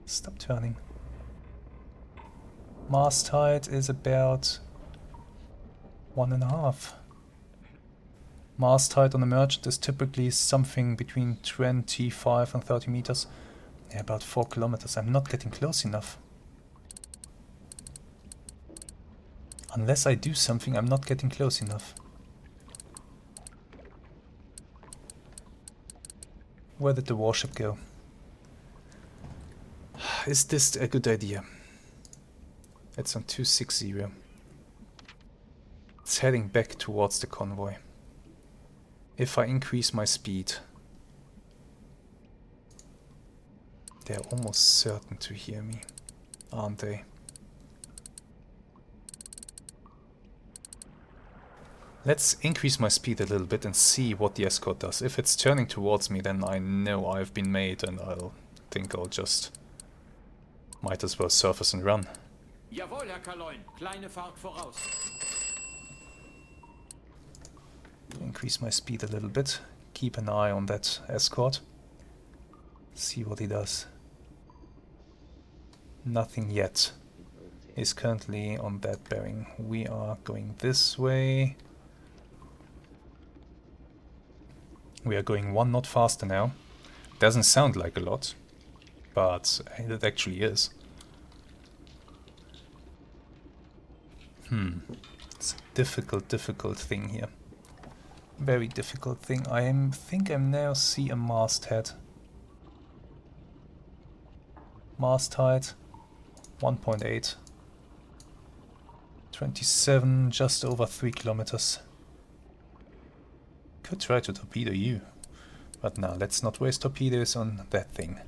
Stop turning. Mast height is about 1.5. Mast height on a merchant is typically something between 25 and 30 meters. Yeah, about 4 kilometers. I'm not getting close enough. Unless I do something, I'm not getting close enough. Where did the warship go? Is this a good idea? It's on 260. It's heading back towards the convoy. If I increase my speed, they're almost certain to hear me, aren't they? Let's increase my speed a little bit and see what the escort does. If it's turning towards me, then I know I've been made and I'll just... might as well surface and run. Jawohl, Herr Kaloin. Kleine Fahrt voraus. Increase my speed a little bit. Keep an eye on that escort. See what he does. Nothing yet. He's currently on that bearing. We are going this way. We are going 1 knot faster now. Doesn't sound like a lot, but it actually is. It's a difficult thing here. Very difficult thing. I think I now see a masthead. Mast height 1.8. 27, just over 3 kilometers. Could try to torpedo you, but now let's not waste torpedoes on that thing.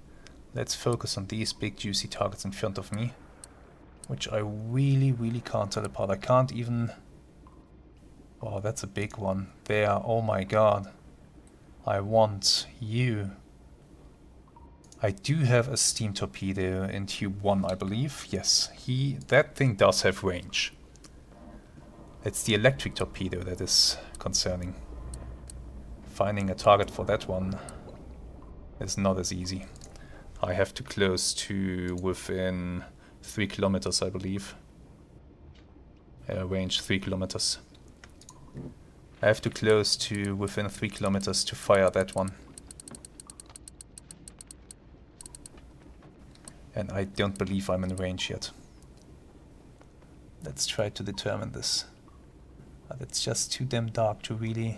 Let's focus on these big juicy targets in front of me, which I really can't tell apart. I can't even Oh, that's a big one. There, oh my god. I want you. I do have a steam torpedo in Tube 1, I believe. Yes, that thing does have range. It's the electric torpedo that is concerning. Finding a target for that one is not as easy. I have to close to within 3 kilometers, I believe. Range 3 kilometers. I have to close to within 3 kilometers to fire that one. And I don't believe I'm in range yet. Let's try to determine this. But it's just too damn dark to really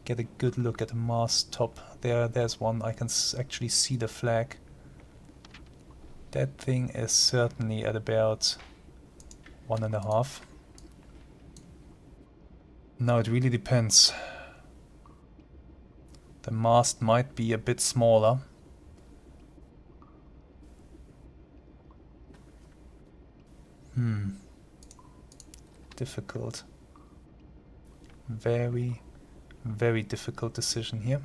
get a good look at the mast top. There's one. I can actually see the flag. That thing is certainly at about 1.5. Now it really depends. The mast might be a bit smaller. Difficult. Very, very difficult decision here.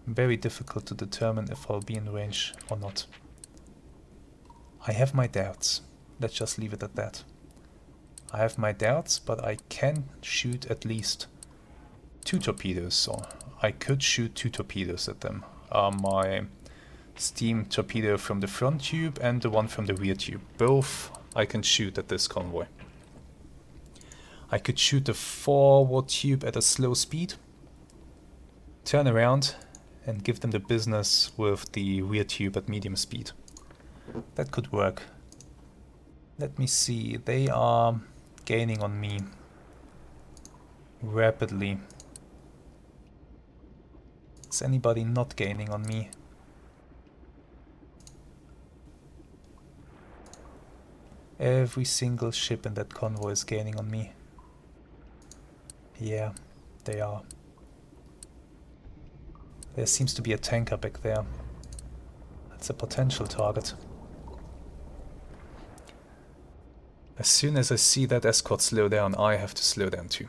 Very difficult to determine if I'll be in range or not. I have my doubts. Let's just leave it at that. I have my doubts, but I can shoot at least 2 torpedoes, or I could shoot 2 torpedoes at them. My steam torpedo from the front tube and the one from the rear tube. Both I can shoot at this convoy. I could shoot the forward tube at a slow speed, turn around and give them the business with the rear tube at medium speed. That could work. Let me see, they are gaining on me rapidly. Is anybody not gaining on me? Every single ship in that convoy is gaining on me. Yeah, they are. There seems to be a tanker back there. That's a potential target. As soon as I see that escort slow down, I have to slow down too.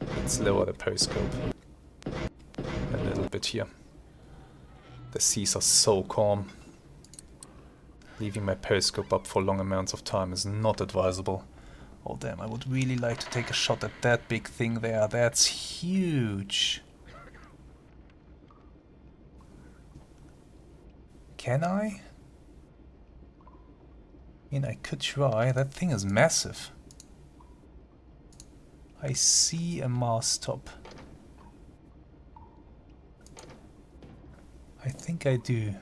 Let's lower the periscope a little bit here. The seas are so calm. Leaving my periscope up for long amounts of time is not advisable. Oh damn, I would really like to take a shot at that big thing there. That's huge. Can I? I mean, I could try. That thing is massive. I see a mast top. I think I do.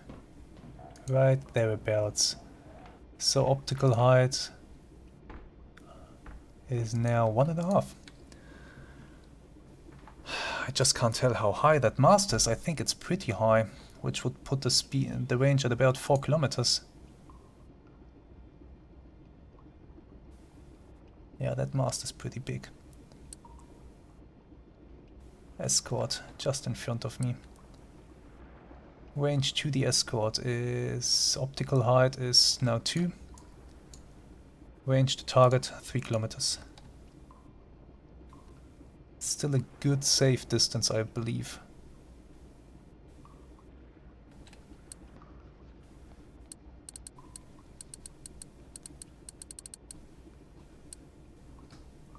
Right thereabouts. So optical height is now 1.5. I just can't tell how high that mast is. I think it's pretty high, which would put the range at about 4 kilometers. Yeah, that mast is pretty big. Escort just in front of me. Range to the escort is... optical height is now 2. Range to target 3 kilometers. Still a good safe distance, I believe.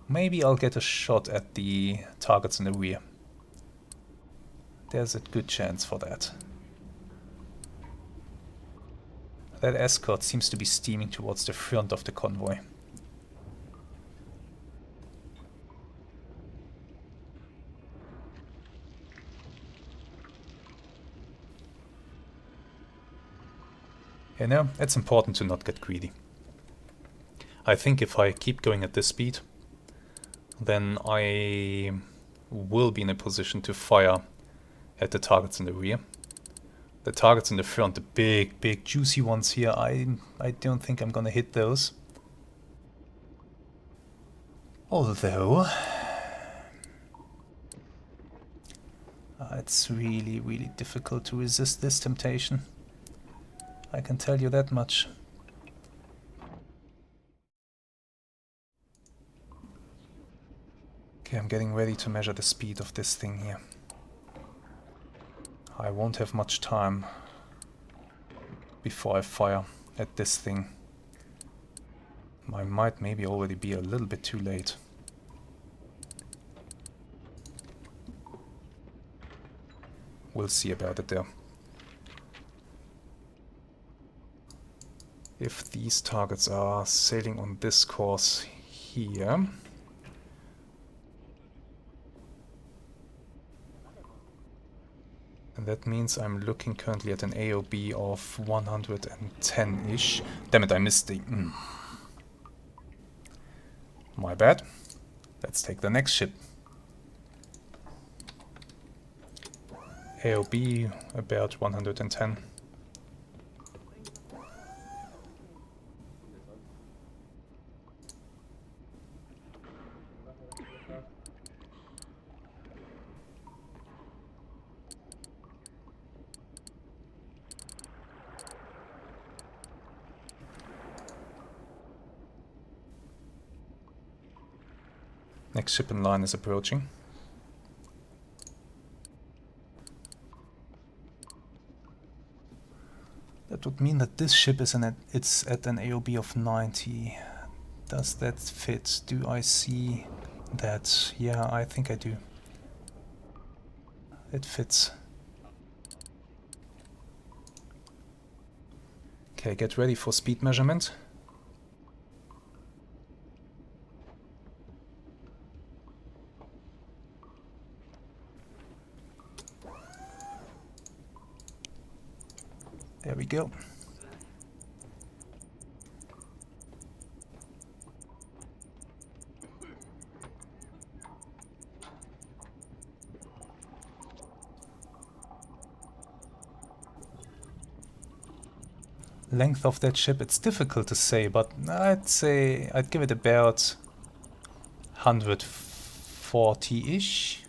Maybe I'll get a shot at the targets in the rear. There's a good chance for that. That escort seems to be steaming towards the front of the convoy. You know, it's important to not get greedy. I think if I keep going at this speed, then I will be in a position to fire at the targets in the rear. The targets in the front, the big juicy ones here, I don't think I'm gonna hit those. Although it's really difficult to resist this temptation. I can tell you that much. Okay, I'm getting ready to measure the speed of this thing here. I won't have much time before I fire at this thing. I might maybe already be a little bit too late. We'll see about it there. If these targets are sailing on this course here, and that means I'm looking currently at an AOB of 110-ish. Damn it, I missed the... My bad. Let's take the next ship. AOB about 110. Next ship in line is approaching. That would mean that this ship is it's at an AOB of 90. Does that fit? Do I see that? Yeah, I think I do. It fits. Okay, get ready for speed measurement. There we go. Length of that ship, it's difficult to say, but I'd say I'd give it about 140-ish.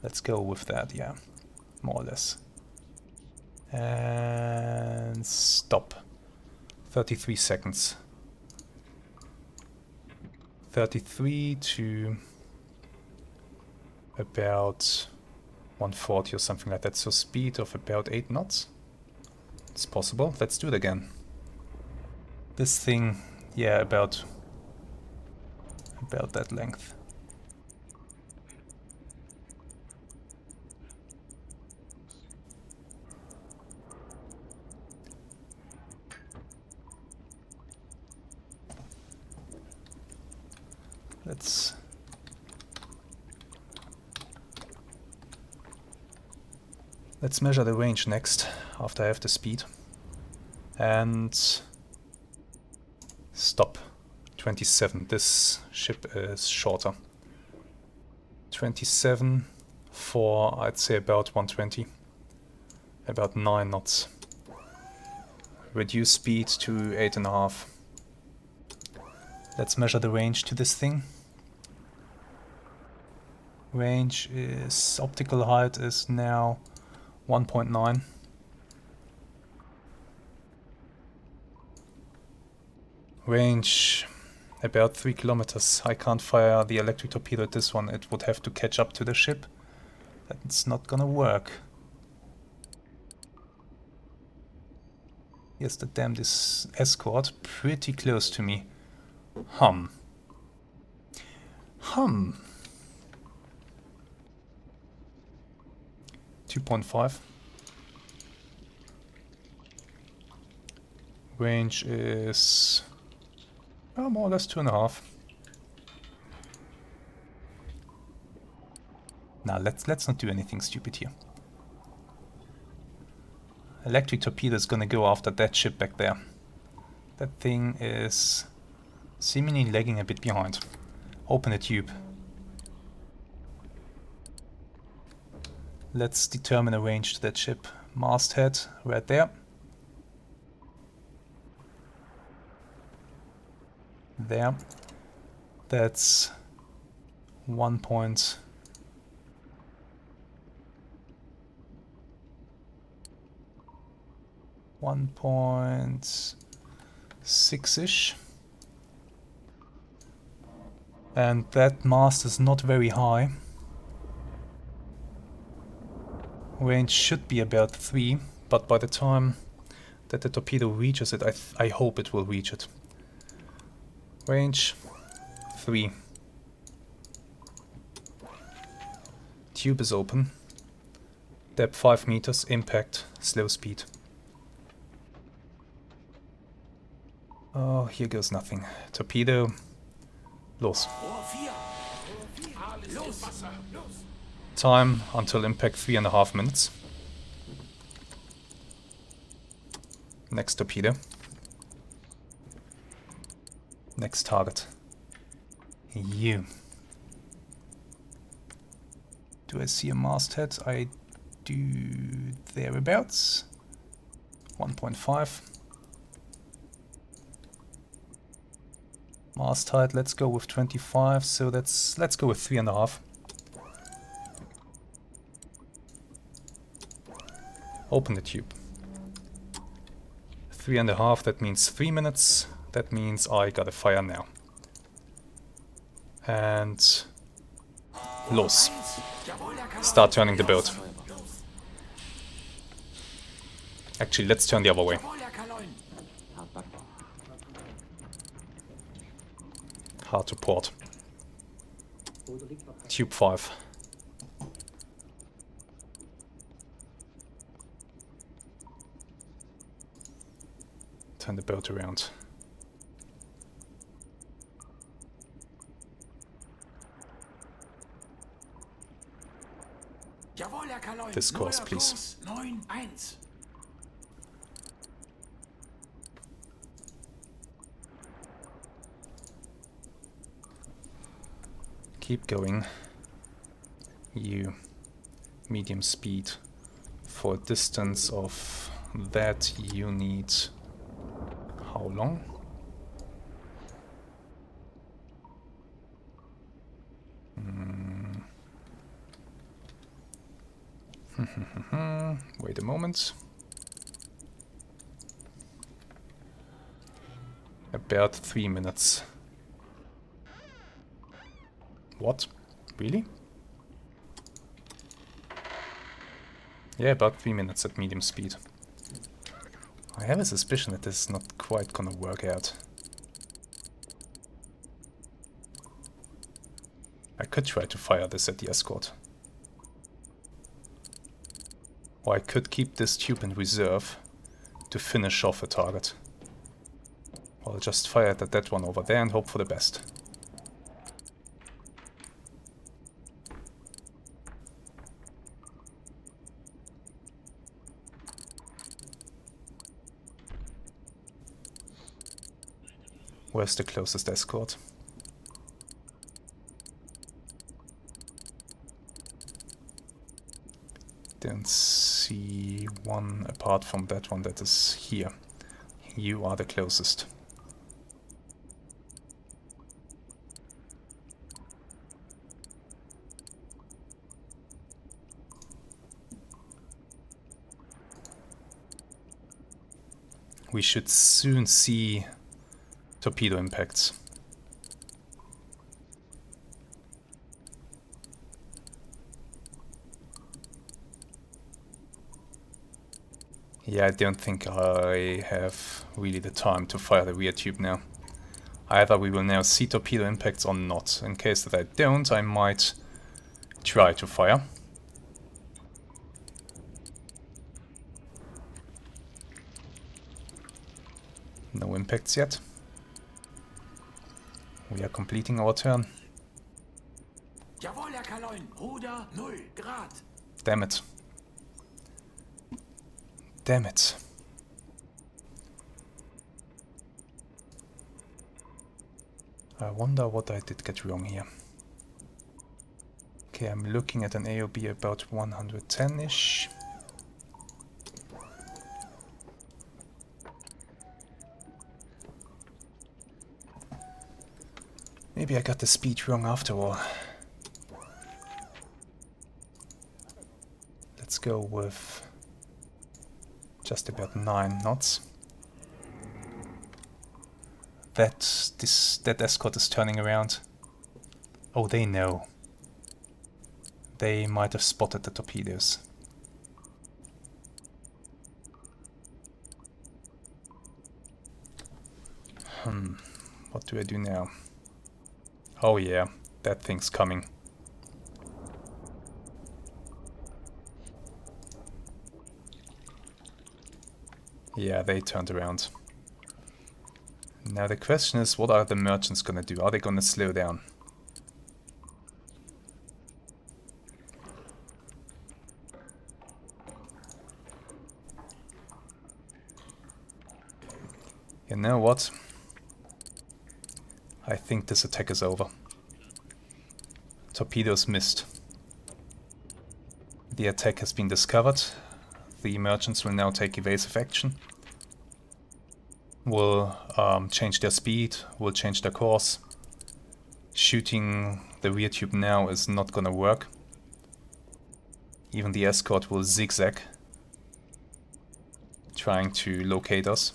Let's go with that, yeah, more or less. And stop. 33 seconds. 33 to about 140 or something like that. So speed of about 8 knots. It's possible. Let's do it again. This thing, yeah, about that length. Let's measure the range next, after I have the speed. And stop. 27. This ship is shorter. 27 for, I'd say, about 120. About 9 knots. Reduce speed to 8.5. Let's measure the range to this thing. Range is, optical height is now 1.9. Range about 3 kilometers. I can't fire the electric torpedo at this one. It would have to catch up to the ship. That's not gonna work. Yes, the damned escort pretty close to me. Hum. 2.5. Range is more or less 2.5. Now let's not do anything stupid here. Electric torpedo is gonna go after that ship back there. That thing is seemingly lagging a bit behind. Open a tube. Let's determine a range to that ship. Masthead, right there. There. That's 1.6-ish. And that mast is not very high. Range should be about 3, but by the time that the torpedo reaches it, I hope it will reach it. Range 3. Tube is open. Depth 5 meters, impact, slow speed. Oh, here goes nothing. Torpedo. Los. Time until impact 3.5 minutes. Next torpedo. Next target. You. Do I see a masthead? I do, thereabouts. 1.5. Mast height, let's go with 25, so let's go with 3.5. Open the tube. 3.5, that means 3 minutes. That means I gotta fire now. And los. Start turning the boat. Actually, let's turn the other way. Hard to port. Tube 5. Turn the boat around. This course, please. Keep going. You. Medium speed. For a distance of that you need... how long? Wait a moment. About 3 minutes. What? Really? Yeah, about 3 minutes at medium speed. I have a suspicion that this is not quite gonna work out. I could try to fire this at the escort. Or I could keep this tube in reserve to finish off a target. I'll just fire it at that one over there and hope for the best. Where's the closest escort? Don't see one apart from that one that is here. You are the closest. We should soon see torpedo impacts. Yeah, I don't think I have really the time to fire the rear tube now. Either we will now see torpedo impacts or not. In case that I don't, I might try to fire. No impacts yet. We are completing our turn. Damn it. Damn it. I wonder what I did get wrong here. Okay, I'm looking at an AOB about 110-ish. Maybe I got the speed wrong after all. Let's go with just about 9 knots. That escort is turning around. Oh, they know. They might have spotted the torpedoes. What do I do now? Oh yeah, that thing's coming. Yeah, they turned around. Now the question is, what are the merchants gonna do? Are they gonna slow down? You know what? I think this attack is over. Torpedoes missed. The attack has been discovered. The merchants will now take evasive action. Will change their speed, will change their course. Shooting the rear tube now is not gonna work. Even the escort will zigzag, trying to locate us.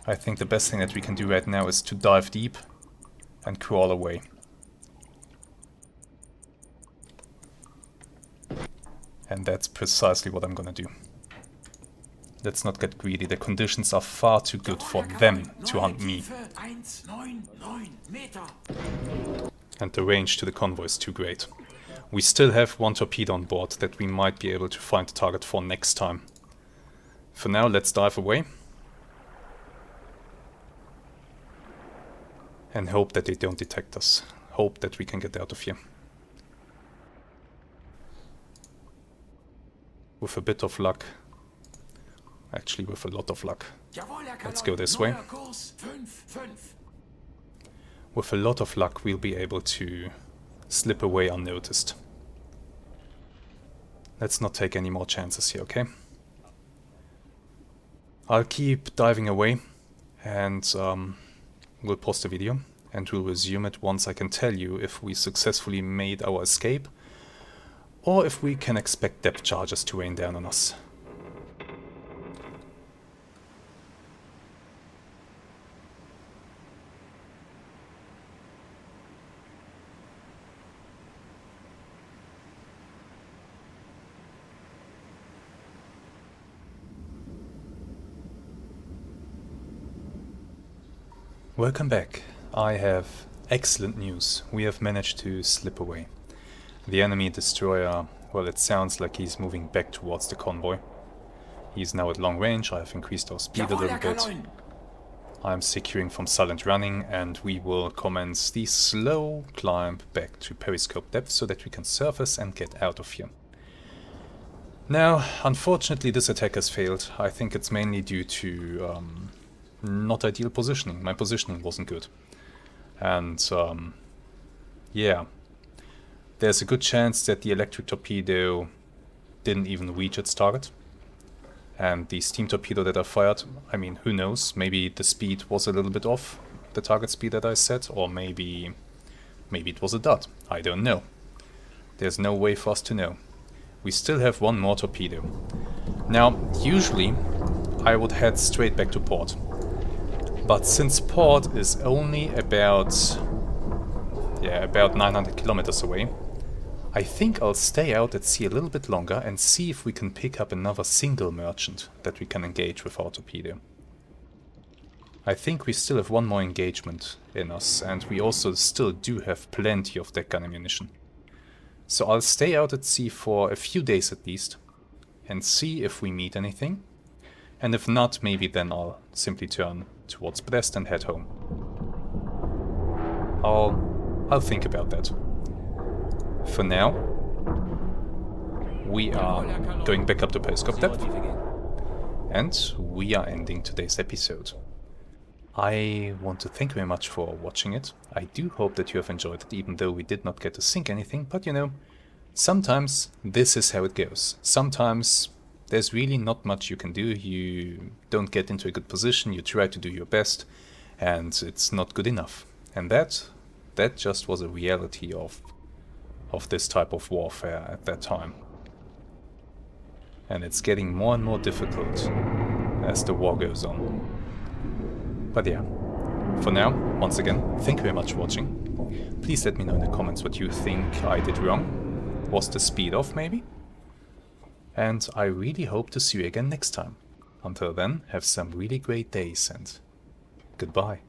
I think the best thing that we can do right now is to dive deep and crawl away. And that's precisely what I'm gonna do. Let's not get greedy. The conditions are far too good for them to hunt me. And the range to the convoy is too great. We still have one torpedo on board that we might be able to find the target for next time. For now, let's dive away. And hope that they don't detect us. Hope that we can get out of here. With a bit of luck. Actually, with a lot of luck. Let's go this way. With a lot of luck, we'll be able to slip away unnoticed. Let's not take any more chances here, okay? I'll keep diving away and we'll pause the video and we'll resume it once I can tell you if we successfully made our escape or if we can expect depth charges to rain down on us. Welcome back. I have excellent news. We have managed to slip away. The enemy destroyer, well, it sounds like he's moving back towards the convoy. He's now at long range. I have increased our speed a little bit. I'm securing from silent running and we will commence the slow climb back to periscope depth so that we can surface and get out of here. Now, unfortunately this attack has failed. I think it's mainly due to not ideal positioning. My positioning wasn't good. And yeah, there's a good chance that the electric torpedo didn't even reach its target. And the steam torpedo that I fired, I mean, who knows, maybe the speed was a little bit off the target speed that I set, or maybe it was a dud. I don't know. There's no way for us to know. We still have one more torpedo. Now, usually I would head straight back to port. But since port is only about 900 kilometers away, I think I'll stay out at sea a little bit longer and see if we can pick up another single merchant that we can engage with our torpedo. I think we still have one more engagement in us, and we also still do have plenty of deck gun ammunition. So I'll stay out at sea for a few days at least, and see if we meet anything. And if not, maybe then I'll simply turn towards Brest and head home. I'll think about that. For now, we are going back up to periscope depth, and we are ending today's episode. I want to thank you very much for watching it. I do hope that you have enjoyed it, even though we did not get to sink anything, but you know, sometimes this is how it goes. Sometimes there's really not much you can do. You don't get into a good position, you try to do your best, and it's not good enough. And that just was a reality of this type of warfare at that time. And it's getting more and more difficult as the war goes on. But yeah, for now, once again, thank you very much for watching, Please let me know in the comments what you think I did wrong. Was the speed off maybe? And I really hope to see you again next time. Until then, have some really great days and goodbye.